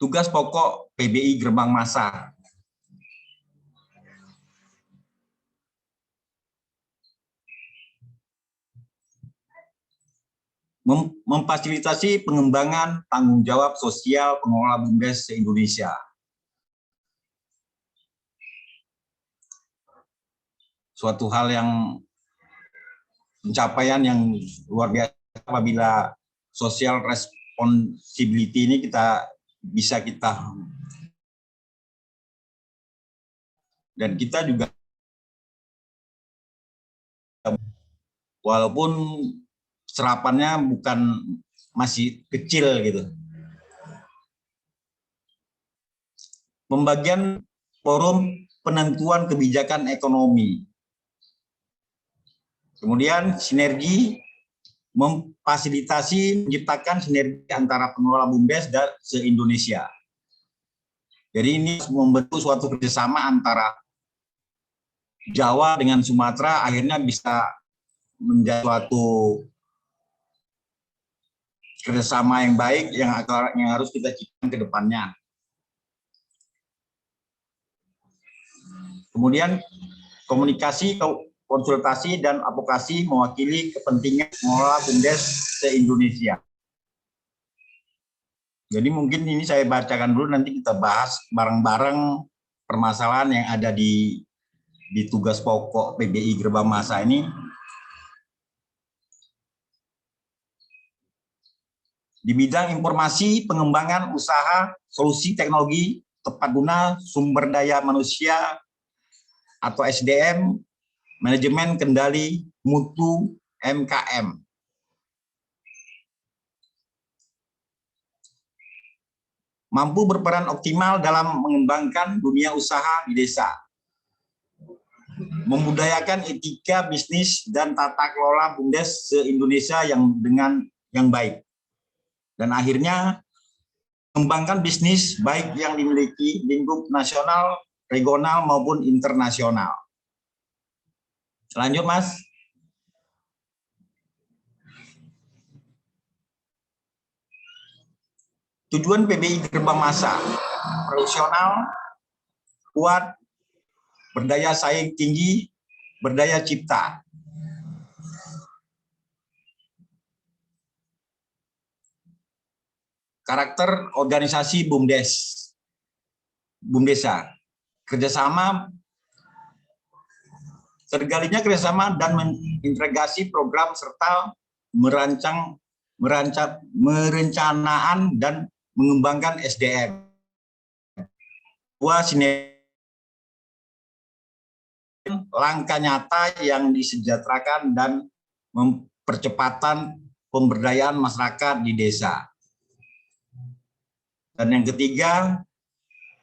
S6: Tugas pokok PBI Gerbang Masa. Memfasilitasi pengembangan tanggung jawab sosial pengelola BUMDes se-Indonesia. Suatu hal yang pencapaian yang luar biasa apabila social responsibility ini bisa kita dan kita juga walaupun serapannya masih kecil gitu. Pembagian forum penentuan kebijakan ekonomi. Kemudian sinergi memfasilitasi menciptakan sinergi antara pengelola BUMDes dan se-Indonesia. Jadi ini membentuk suatu kerjasama antara Jawa dengan Sumatera, akhirnya bisa menjadi suatu kerjasama yang baik yang harus kita ciptakan ke depannya. Kemudian komunikasi, konsultasi dan advokasi mewakili kepentingan pengelola BUMDes se-Indonesia. Jadi mungkin ini saya bacakan dulu, nanti kita bahas bareng-bareng permasalahan yang ada di tugas pokok PBI Gerbang Masa ini. di bidang informasi, pengembangan usaha, solusi teknologi, tepat guna, sumber daya manusia atau SDM, manajemen kendali, mutu, MKM. Mampu berperan optimal dalam mengembangkan dunia usaha di desa. Memudayakan etika bisnis dan tata kelola BUMDes se-Indonesia yang baik. Dan akhirnya mengembangkan bisnis baik yang dimiliki lingkup nasional, regional maupun internasional. Lanjut, Mas. Tujuan PBI Gerbang Masa, profesional, kuat, berdaya saing tinggi, berdaya cipta. Karakter organisasi BUMDesa, kerjasama, tergalinya kerjasama dan mengintegrasi program serta merencanaan dan mengembangkan SDM. Langkah nyata yang disejahterakan dan mempercepatan pemberdayaan masyarakat di desa. Dan yang ketiga,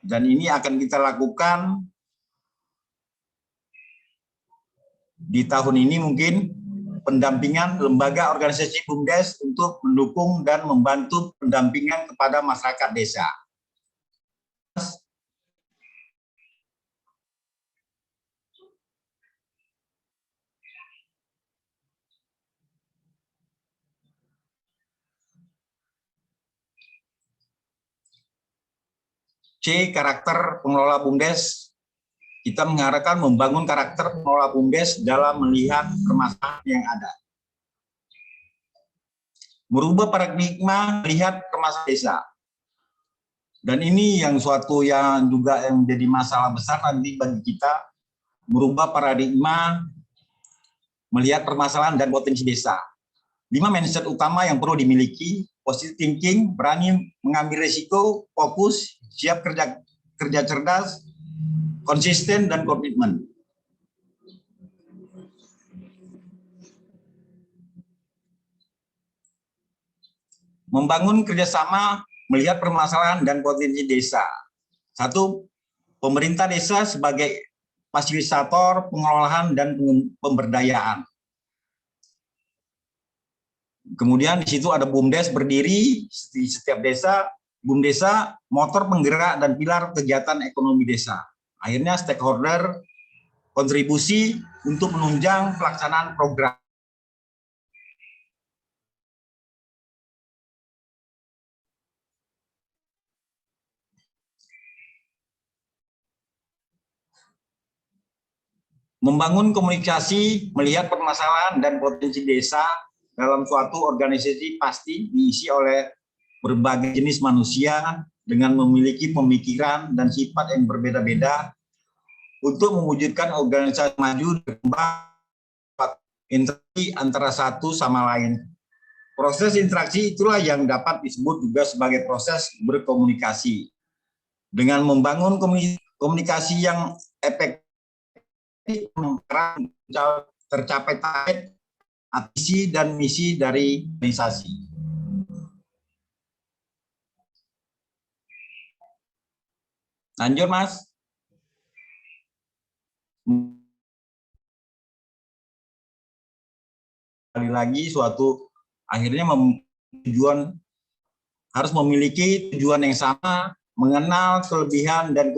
S6: dan ini akan kita lakukan di tahun ini mungkin, pendampingan lembaga organisasi BUMDes untuk mendukung dan membantu pendampingan kepada masyarakat desa. C. Karakter pengelola BUMDes. Kita mengharapkan membangun karakter pengelola BUMDes dalam melihat permasalahan yang ada. Merubah paradigma melihat permasalahan desa. Dan ini yang suatu yang juga yang menjadi masalah besar nanti bagi kita, merubah paradigma melihat permasalahan dan potensi desa. 5 mindset utama yang perlu dimiliki: positive thinking, berani mengambil risiko, fokus, siap kerja cerdas, konsisten, dan komitmen. Membangun kerjasama, melihat permasalahan dan potensi desa. 1. Pemerintah desa sebagai fasilitator pengelolaan dan pemberdayaan. Kemudian di situ ada BUMDes berdiri di setiap desa. BUMDesa motor penggerak dan pilar kegiatan ekonomi desa. Akhirnya stakeholder kontribusi untuk menunjang pelaksanaan program. Membangun komunikasi, melihat permasalahan dan potensi desa dalam suatu organisasi pasti diisi oleh berbagai jenis manusia dengan memiliki pemikiran dan sifat yang berbeda-beda untuk mewujudkan organisasi maju dan interaksi antara satu sama lain. Proses interaksi itulah yang dapat disebut juga sebagai proses berkomunikasi. Dengan membangun komunikasi yang efektif, tercapai target, visi dan misi dari organisasi. Lanjut, Mas. Sekali lagi suatu akhirnya tujuan harus memiliki tujuan yang sama, mengenal kelebihan dan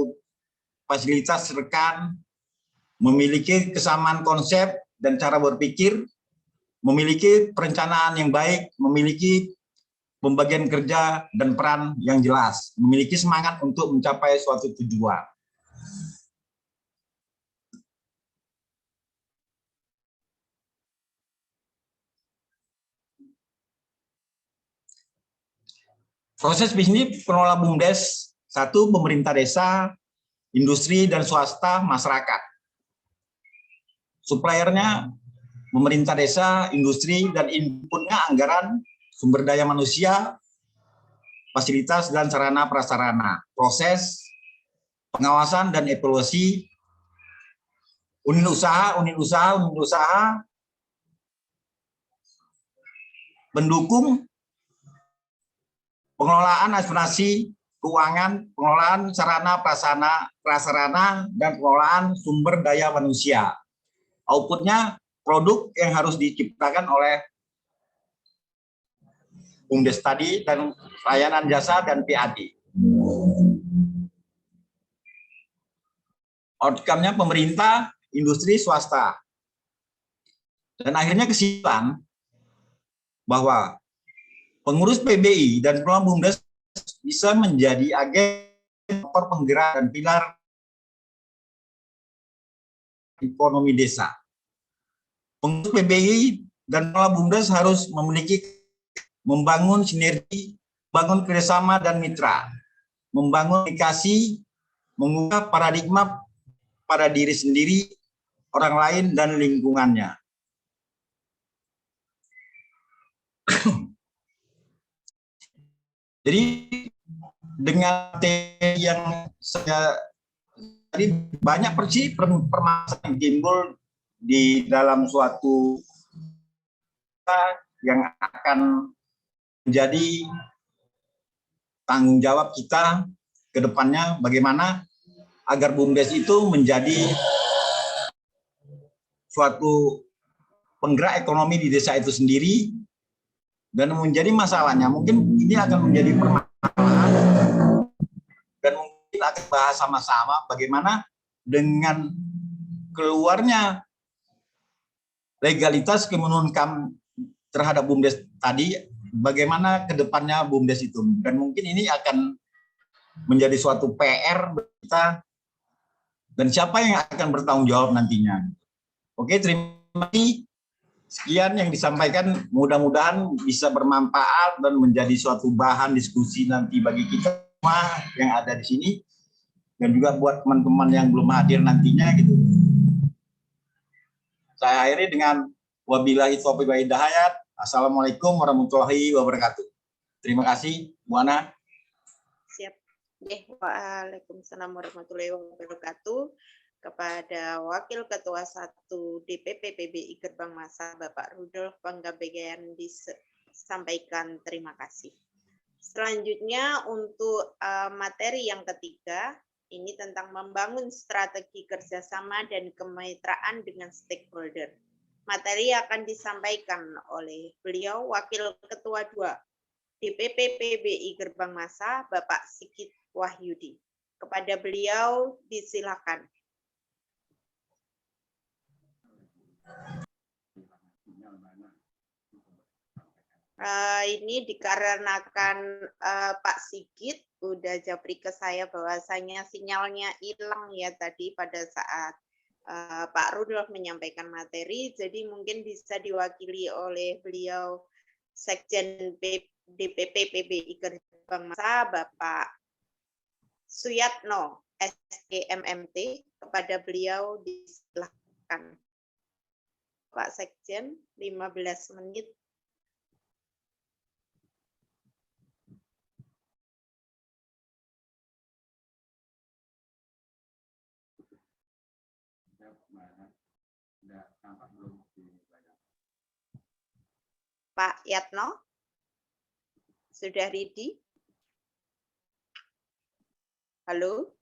S6: fasilitas rekan, memiliki kesamaan konsep dan cara berpikir, memiliki perencanaan yang baik, memiliki pembagian kerja dan peran yang jelas, memiliki semangat untuk mencapai suatu tujuan. Proses bisnis pengelola BUMDes: 1. Pemerintah desa, industri dan swasta, masyarakat. Suppliernya pemerintah desa, industri, dan inputnya anggaran, sumber daya manusia, fasilitas dan sarana prasarana, proses pengawasan dan evaluasi unit usaha, pendukung pengelolaan administrasi keuangan, pengelolaan sarana prasarana dan pengelolaan sumber daya manusia. Outputnya produk yang harus diciptakan oleh BUMDes tadi dan layanan jasa dan PAD. Outcome-nya pemerintah, industri, swasta. Dan akhirnya kesimpulan bahwa pengurus PBI dan pengelola BUMDes bisa menjadi agen penggerak dan pilar ekonomi desa. Pengurus PBI dan pengelola BUMDes harus membangun sinergi, membangun kerjasama dan mitra, membangun komunikasi, mengubah paradigma pada diri sendiri, orang lain, dan lingkungannya. Jadi dengan materi yang saya tadi banyak permasalahan yang timbul di dalam suatu yang akan menjadi tanggung jawab kita ke depannya bagaimana agar BUMDes itu menjadi suatu penggerak ekonomi di desa itu sendiri. Dan menjadi masalahnya, mungkin ini akan menjadi permasalahan dan mungkin akan bahas sama-sama bagaimana dengan keluarnya legalitas Kementerian Kam terhadap BUMDes tadi, bagaimana ke depannya BUMDes itu. Dan mungkin ini akan menjadi suatu PR kita dan siapa yang akan bertanggung jawab nantinya. Oke, terima kasih. Sekian yang disampaikan, mudah-mudahan bisa bermanfaat dan menjadi suatu bahan diskusi nanti bagi kita semua yang ada di sini dan juga buat teman-teman yang belum hadir nantinya gitu. Saya akhiri dengan wabillahi taufiq wal hidayah. Assalamualaikum warahmatullahi wabarakatuh. Terima kasih, Bu Ana.
S2: Siap. Waalaikumsalam warahmatullahi wabarakatuh. Kepada Wakil Ketua 1 DPP PBI Gerbang Masa, Bapak Rudolf Panggabean disampaikan terima kasih. Selanjutnya untuk materi yang ketiga, ini tentang membangun strategi kerjasama dan kemitraan dengan stakeholder. Materi akan disampaikan oleh beliau Wakil Ketua 2 DPP PBI Gerbang Masa, Bapak Sigit Wahyudi. Kepada beliau disilakan. Ini dikarenakan Pak Sigit udah japri ke saya bahwasanya sinyalnya hilang ya tadi pada saat Pak Rudolf menyampaikan materi, jadi mungkin bisa diwakili oleh beliau Sekjen DPP PBI Gerbang Masa, Bapak Suyatno SEMMT. Kepada beliau disilakan. Pak Sekjen, 15 menit. Pak Yatno, sudah ready? Halo?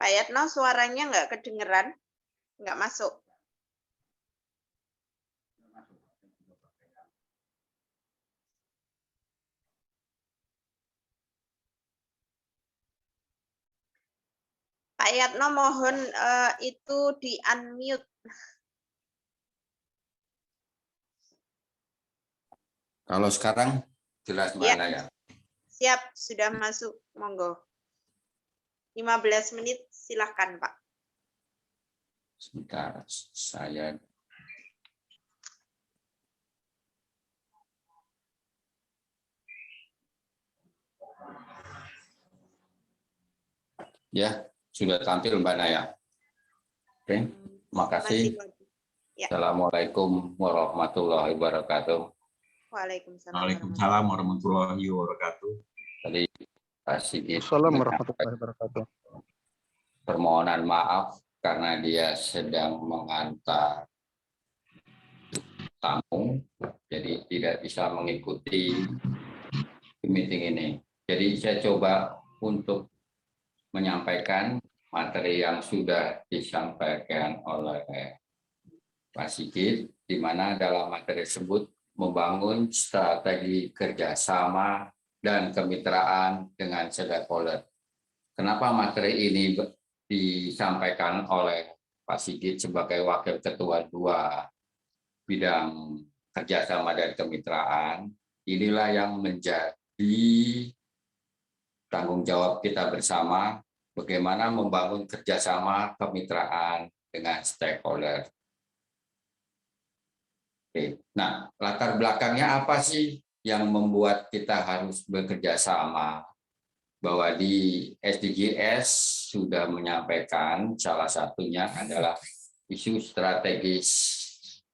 S2: Pak Yatno, suaranya nggak kedengeran? Nggak masuk. Pak Yatno, mohon itu di-unmute.
S7: Kalau sekarang jelas mana ya?
S2: Siap, sudah masuk. Monggo. 15 menit, silahkan Pak.
S7: Sebentar, saya Ya, sudah tampil Mbak Naya. Oke, terima kasih.
S2: Ya.
S7: Assalamualaikum warahmatullahi wabarakatuh.
S2: Waalaikumsalam.
S6: Waalaikumsalam warahmatullahi wabarakatuh.
S7: Tadi Pak Sigit
S5: Assalamualaikum warahmatullahi wabarakatuh.
S7: permohonan maaf karena dia sedang mengantar tamu, jadi tidak bisa mengikuti meeting ini. Jadi saya coba untuk menyampaikan materi yang sudah disampaikan oleh Pak Sigit, di mana dalam materi tersebut membangun strategi kerjasama dan kemitraan dengan stakeholder. Kenapa materi ini disampaikan oleh Pak Sigit sebagai Wakil Ketua 2 bidang kerjasama dan kemitraan? Inilah yang menjadi tanggung jawab kita bersama, bagaimana membangun kerjasama kemitraan dengan stakeholder. Oke. Nah, latar belakangnya apa sih yang membuat kita harus bekerja sama? Bahwa di SDGs sudah menyampaikan salah satunya adalah isu strategis,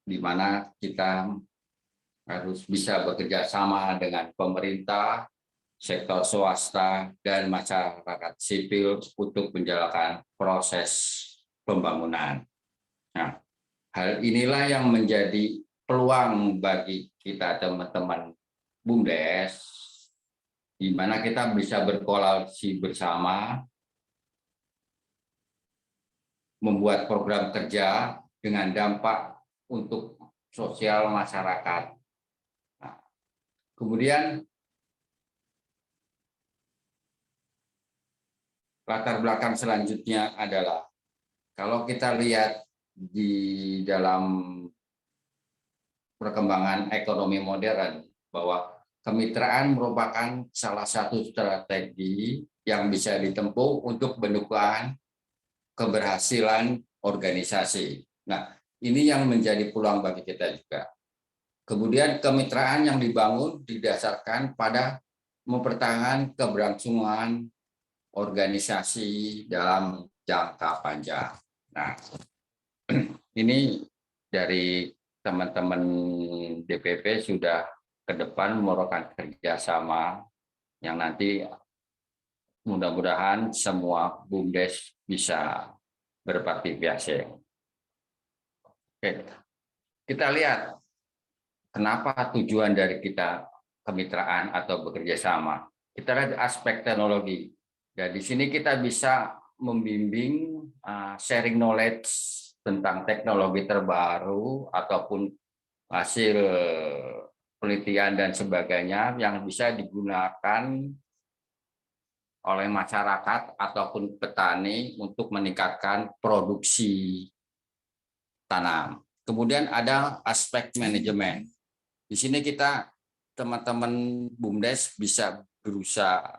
S7: di mana kita harus bisa bekerja sama dengan pemerintah, sektor swasta, dan masyarakat sipil untuk menjalankan proses pembangunan. Nah, hal inilah yang menjadi peluang bagi kita teman-teman BUMDes, di mana kita bisa berkolaborasi bersama, membuat program kerja dengan dampak untuk sosial masyarakat. Nah, kemudian latar belakang selanjutnya adalah kalau kita lihat di dalam perkembangan ekonomi modern bahwa kemitraan merupakan salah satu strategi yang bisa ditempuh untuk mendukung keberhasilan organisasi. Nah, ini yang menjadi peluang bagi kita juga. Kemudian kemitraan yang dibangun didasarkan pada mempertahankan keberlangsungan organisasi dalam jangka panjang. Nah, ini dari teman-teman DPP sudah ke depan merupakan kerjasama yang nanti mudah-mudahan semua BUMDes bisa berpartisipasi. Oke, kita lihat kenapa tujuan dari kita kemitraan atau bekerja sama. Kita lihat aspek teknologi. Dan di sini kita bisa membimbing sharing knowledge tentang teknologi terbaru ataupun hasil penelitian dan sebagainya yang bisa digunakan oleh masyarakat ataupun petani untuk meningkatkan produksi tanam. Kemudian ada aspek manajemen. Di sini kita teman-teman BUMDes bisa berusaha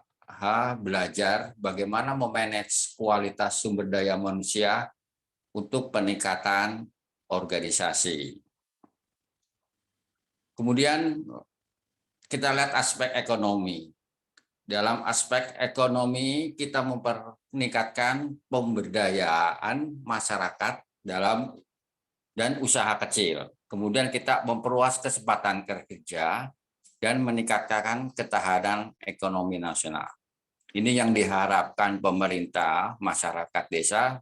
S7: belajar bagaimana memanage kualitas sumber daya manusia untuk peningkatan organisasi. Kemudian kita lihat aspek ekonomi. Dalam aspek ekonomi kita meningkatkan pemberdayaan masyarakat dalam dan usaha kecil. Kemudian kita memperluas kesempatan kerja dan meningkatkan ketahanan ekonomi nasional. Ini yang diharapkan pemerintah, masyarakat desa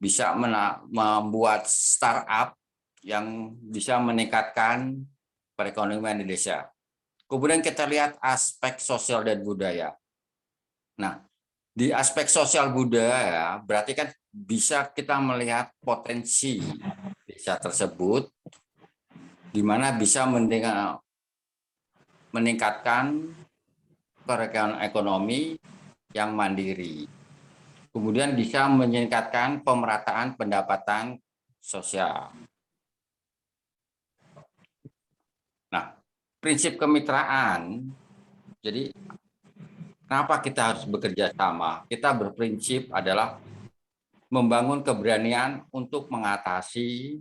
S7: bisa membuat startup yang bisa meningkatkan perekonomian di desa. Kemudian kita lihat aspek sosial dan budaya. Nah, di aspek sosial budaya berarti kan bisa kita melihat potensi desa tersebut di mana bisa meningkatkan perekonomian ekonomi yang mandiri. Kemudian bisa meningkatkan pemerataan pendapatan sosial. Nah, prinsip kemitraan, jadi kenapa kita harus bekerja sama? Kita berprinsip adalah membangun keberanian untuk mengatasi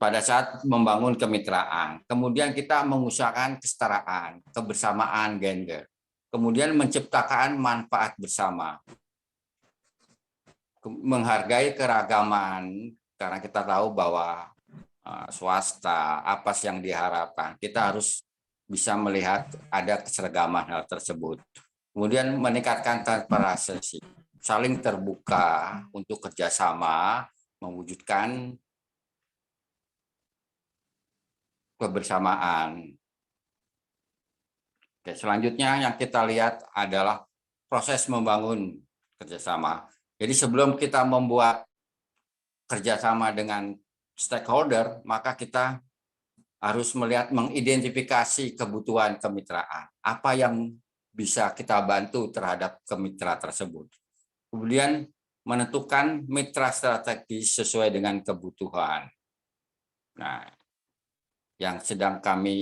S7: pada saat membangun kemitraan. Kemudian kita mengusahakan kesetaraan, kebersamaan gender. Kemudian menciptakan manfaat bersama. Menghargai keragaman, karena kita tahu bahwa swasta, apa sih yang diharapkan. Kita harus bisa melihat ada keseragaman hal tersebut. Kemudian meningkatkan transparansi, saling terbuka untuk kerjasama, mewujudkan kebersamaan. Oke, selanjutnya yang kita lihat adalah proses membangun kerjasama. Jadi sebelum kita membuat kerjasama dengan stakeholder, maka kita harus melihat, mengidentifikasi kebutuhan kemitraan. Apa yang bisa kita bantu terhadap kemitra tersebut. Kemudian menentukan mitra strategis sesuai dengan kebutuhan. Nah, yang sedang kami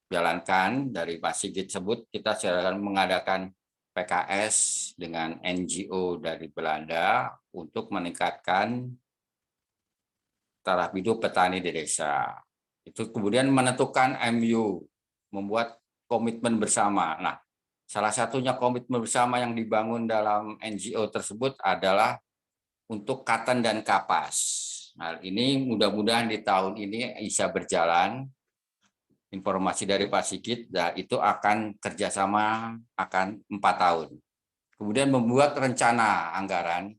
S7: jalankan dari Pak Sigit sebut, kita sedang mengadakan PKS dengan NGO dari Belanda untuk meningkatkan taraf hidup petani di desa. Itu kemudian menentukan MU, membuat komitmen bersama. Nah, salah satunya komitmen bersama yang dibangun dalam NGO tersebut adalah untuk Katen dan Kapas. Nah, ini mudah-mudahan di tahun ini bisa berjalan. Informasi dari Pak Sigit, dan itu akan kerjasama akan 4 tahun. Kemudian membuat rencana anggaran.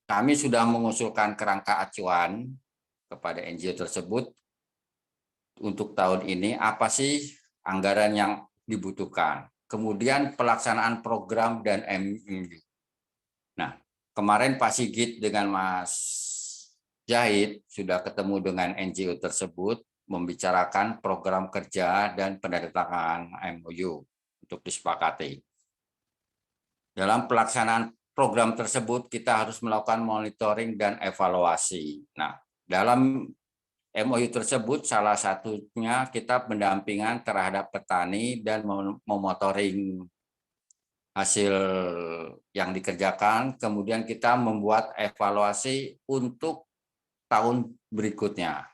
S7: Kami sudah mengusulkan kerangka acuan kepada NGO tersebut untuk tahun ini, apa sih anggaran yang dibutuhkan. Kemudian pelaksanaan program dan MU. Nah, kemarin Pak Sigit dengan Mas Jahid sudah ketemu dengan NGO tersebut, membicarakan program kerja dan penandatanganan MOU untuk disepakati. Dalam pelaksanaan program tersebut, kita harus melakukan monitoring dan evaluasi. Nah, dalam MOU tersebut salah satunya kita pendampingan terhadap petani dan memonitoring hasil yang dikerjakan, kemudian kita membuat evaluasi untuk tahun berikutnya.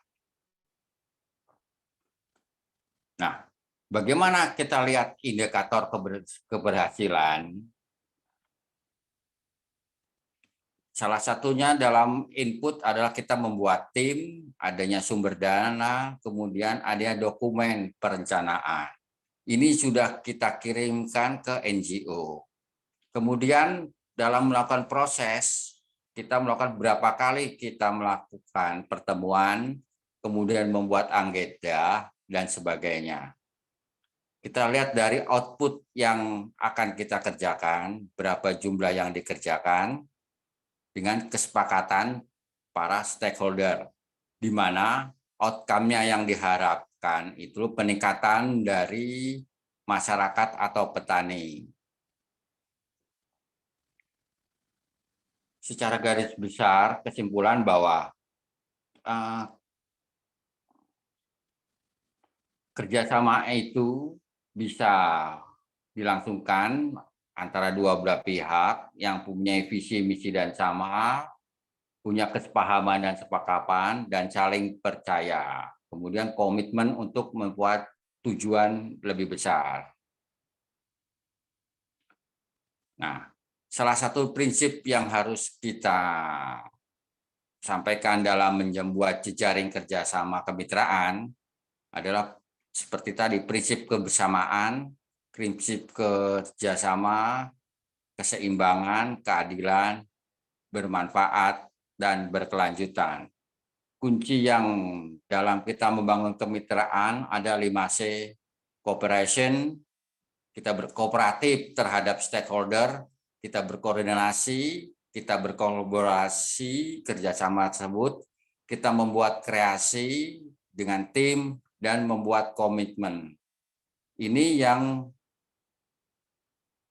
S7: Nah, bagaimana kita lihat indikator keberhasilan? Salah satunya dalam input adalah kita membuat tim, adanya sumber dana, kemudian adanya dokumen perencanaan. Ini sudah kita kirimkan ke NGO. Kemudian dalam melakukan proses, kita melakukan berapa kali kita melakukan pertemuan, kemudian membuat anggota, dan sebagainya. Kita lihat dari output yang akan kita kerjakan, berapa jumlah yang dikerjakan, dengan kesepakatan para stakeholder, di mana outcome-nya yang diharapkan itu peningkatan dari masyarakat atau petani. Secara garis besar, kesimpulan bahwa kerjasama itu bisa dilangsungkan antara dua belah pihak yang punya visi, misi, dan sama, punya kesepahaman dan sepakapan, dan saling percaya. Kemudian komitmen untuk membuat tujuan lebih besar. Nah, salah satu prinsip yang harus kita sampaikan dalam membuat jejaring kerjasama kemitraan adalah seperti tadi, prinsip kebersamaan, prinsip kerjasama, keseimbangan, keadilan, bermanfaat, dan berkelanjutan. Kunci yang dalam kita membangun kemitraan ada 5C, cooperation, kita berkooperatif terhadap stakeholder, kita berkoordinasi, kita berkolaborasi, kerjasama tersebut, kita membuat kreasi dengan tim, dan membuat komitmen. Ini yang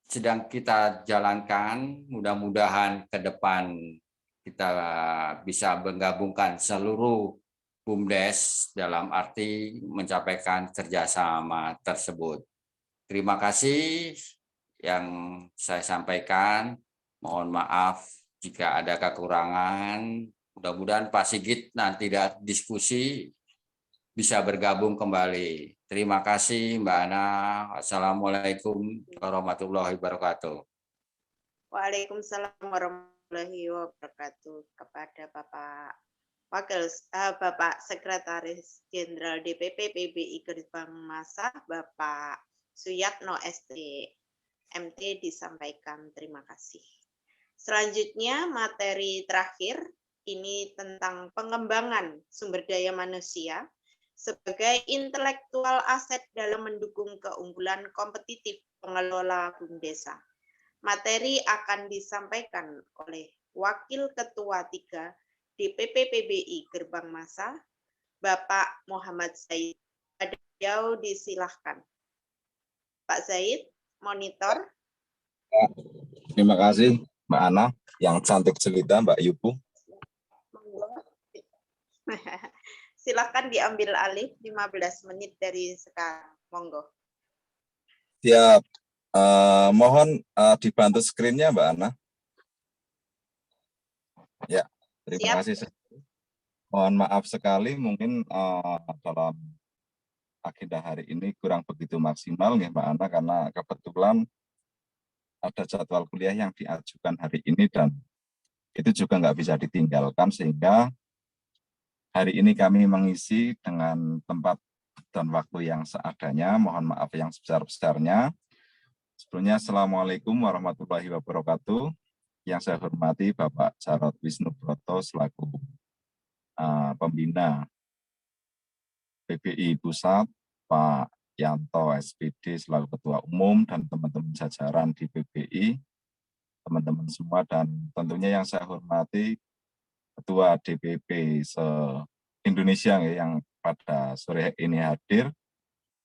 S7: sedang kita jalankan, mudah-mudahan ke depan kita bisa menggabungkan seluruh BUMDes dalam arti mencapaikan kerjasama tersebut. Terima kasih yang saya sampaikan. Mohon maaf jika ada kekurangan. Mudah-mudahan Pak Sigit nanti diskusi bisa bergabung kembali. Terima kasih Mbak Ana. Assalamualaikum warahmatullahi wabarakatuh.
S2: Waalaikumsalam warahmatullahi wabarakatuh. Kepada Bapak Sekretaris Jenderal DPP PBI Gerbang Masa, Bapak Suyatno ST MT disampaikan. Terima kasih. Selanjutnya materi terakhir ini tentang pengembangan sumber daya manusia sebagai intelektual aset dalam mendukung keunggulan kompetitif pengelola BUMDesa. Materi akan disampaikan oleh Wakil Ketua 3 DPP PBI Gerbang Masa, Bapak Muhammad Zaid. Beliau disilahkan. Pak Zaid, monitor.
S1: Terima kasih Mbak Ana, yang cantik jelita Mbak Yupu.
S2: Silakan diambil alih 15 menit dari sekarang. Monggo.
S1: Siap. Mohon dibantu screen-nya Mbak Ana. Ya, terima kasih. Mohon maaf sekali mungkin dalam agenda hari ini kurang begitu maksimal ya Mbak Ana, karena kebetulan ada jadwal kuliah yang diajukan hari ini dan itu juga nggak bisa ditinggalkan, sehingga hari ini kami mengisi dengan tempat dan waktu yang seadanya. Mohon maaf yang sebesar-besarnya. Sebelumnya, Assalamualaikum warahmatullahi wabarakatuh. Yang saya hormati Bapak Jarod Wisnubroto selaku pembina PBI Pusat, Pak Yanto SPD selaku Ketua Umum, dan teman-teman jajaran di PBI, teman-teman semua, dan tentunya yang saya hormati Ketua DPP se-Indonesia yang pada sore ini hadir.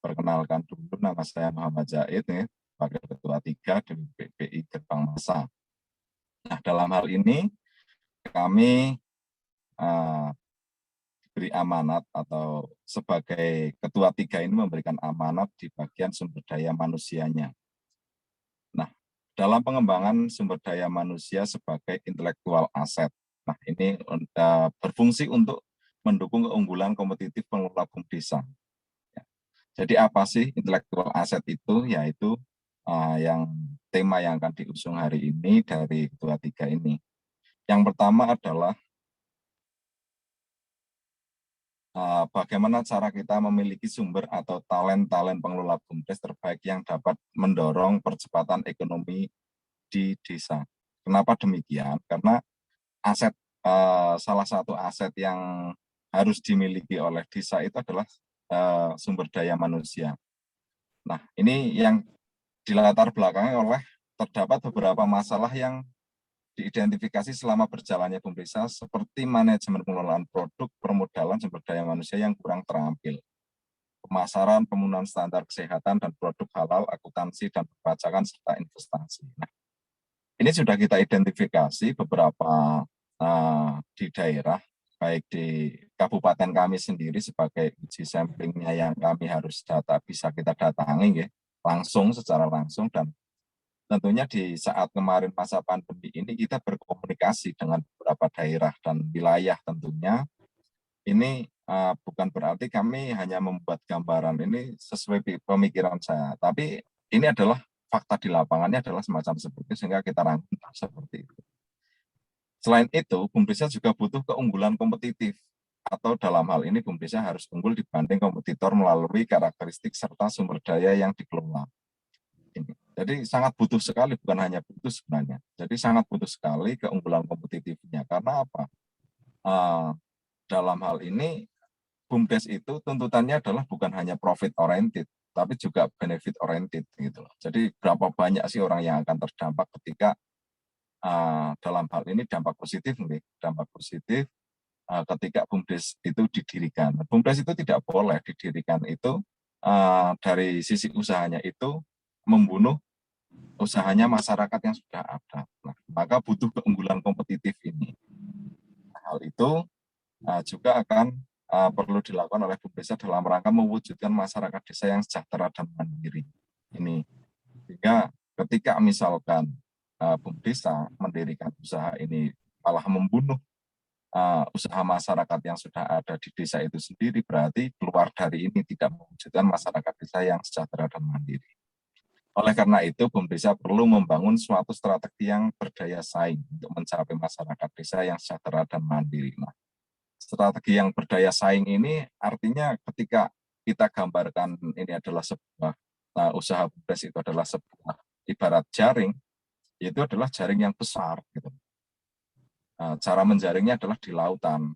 S1: Perkenalkan dulu, nama saya Muhammad Zaid, Wakil Ketua 3 DPPI Gerbang Masa. Nah, dalam hal ini kami diberi amanat atau sebagai Ketua 3 ini memberikan amanat di bagian sumber daya manusianya. Nah, dalam pengembangan sumber daya manusia sebagai intelektual aset. Nah, ini berfungsi untuk mendukung keunggulan kompetitif pengelola BUMDesa. Ya. Jadi apa sih intelektual aset itu? Yaitu yang tema yang akan diusung hari ini dari Ketua 3 ini. Yang pertama adalah bagaimana cara kita memiliki sumber atau talent pengelola BUMDes terbaik yang dapat mendorong percepatan ekonomi di desa. Kenapa demikian? Karena aset salah satu aset yang harus dimiliki oleh desa itu adalah sumber daya manusia. Nah, ini yang dilatar belakangi oleh terdapat beberapa masalah yang diidentifikasi selama berjalannya BUMDesa, seperti manajemen pengelolaan produk, permodalan sumber daya manusia yang kurang terampil, pemasaran, pemenuhan standar kesehatan dan produk halal, akuntansi dan perpajakan serta investasi. Nah, ini sudah kita identifikasi beberapa di daerah, baik di kabupaten kami sendiri sebagai uji samplingnya yang kami harus bisa kita datangi ya, secara langsung, dan tentunya di saat kemarin masa pandemi ini kita berkomunikasi dengan beberapa daerah dan wilayah tentunya. Ini bukan berarti kami hanya membuat gambaran ini sesuai pemikiran saya, tapi ini adalah fakta di lapangannya adalah semacam seperti itu, sehingga kita rangkum seperti itu. Selain itu, BUMDesa juga butuh keunggulan kompetitif, atau dalam hal ini BUMDesa harus unggul dibanding kompetitor melalui karakteristik serta sumber daya yang dikelola. Jadi sangat butuh sekali, bukan hanya butuh sebenarnya. Jadi sangat butuh sekali keunggulan kompetitifnya. Karena apa? Dalam hal ini, BUMDes itu tuntutannya adalah bukan hanya profit oriented, tapi juga benefit oriented gitu loh. Jadi berapa banyak sih orang yang akan terdampak ketika dalam hal ini dampak positif ketika BUMDes itu didirikan. BUMDes itu tidak boleh didirikan itu dari sisi usahanya itu membunuh usahanya masyarakat yang sudah ada. Nah, maka butuh keunggulan kompetitif ini. Hal itu juga akan perlu dilakukan oleh BUMDesa dalam rangka mewujudkan masyarakat desa yang sejahtera dan mandiri. Ini sehingga ketika misalkan BUMDesa mendirikan usaha ini malah membunuh usaha masyarakat yang sudah ada di desa itu sendiri, berarti keluar dari ini tidak mewujudkan masyarakat desa yang sejahtera dan mandiri. Oleh karena itu, BUM Desa perlu membangun suatu strategi yang berdaya saing untuk mencapai masyarakat desa yang sejahtera dan mandiri. Nah, strategi yang berdaya saing ini artinya ketika kita gambarkan ini adalah sebuah usaha BUM Desa itu adalah sebuah ibarat jaring, itu adalah jaring yang besar gitu. Cara menjaringnya adalah di lautan.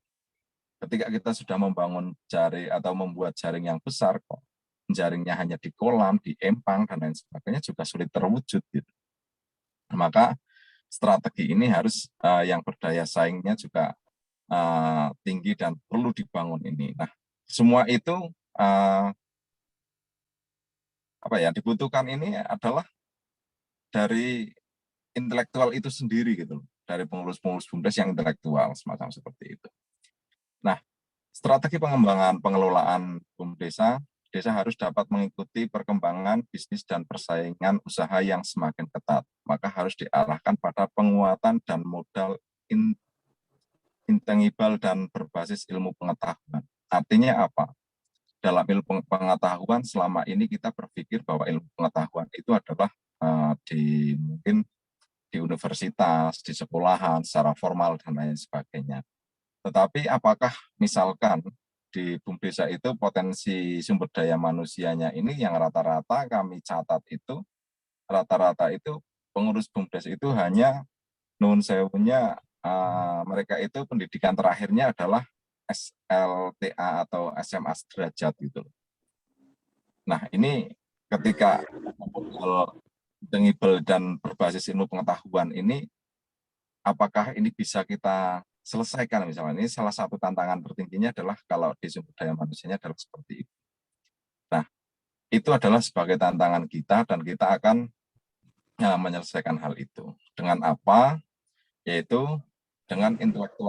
S1: Ketika kita sudah membangun jaring atau membuat jaring yang besar, kok jaringnya hanya di kolam, di empang, dan lain sebagainya juga sulit terwujud. Gitu. Maka strategi ini harus yang berdaya saingnya juga tinggi dan perlu dibangun ini. Nah, semua itu dibutuhkan ini adalah dari intelektual itu sendiri gitu, dari pengurus-pengurus BUM Desa yang intelektual semacam seperti itu. Nah, strategi pengembangan pengelolaan BUM Desa harus dapat mengikuti perkembangan bisnis dan persaingan usaha yang semakin ketat. Maka harus diarahkan pada penguatan dan modal intangible dan berbasis ilmu pengetahuan. Artinya apa? Dalam ilmu pengetahuan selama ini kita berpikir bahwa ilmu pengetahuan itu adalah mungkin di universitas, di sekolahan, secara formal, dan lain sebagainya. Tetapi apakah misalkan di BUM Desa itu potensi sumber daya manusianya ini yang rata-rata kami catat itu, rata-rata itu pengurus BUM Desa itu hanya nun sewunya mereka itu pendidikan terakhirnya adalah SLTA atau SMA sederajat gitu. Nah ini ketika modal intangible dan berbasis ilmu pengetahuan ini, apakah ini bisa kita selesaikan misalnya? Ini salah satu tantangan tertingginya adalah kalau di sumber daya manusianya adalah seperti itu. Nah, itu adalah sebagai tantangan kita dan kita akan menyelesaikan hal itu. Dengan apa? Yaitu dengan intelektual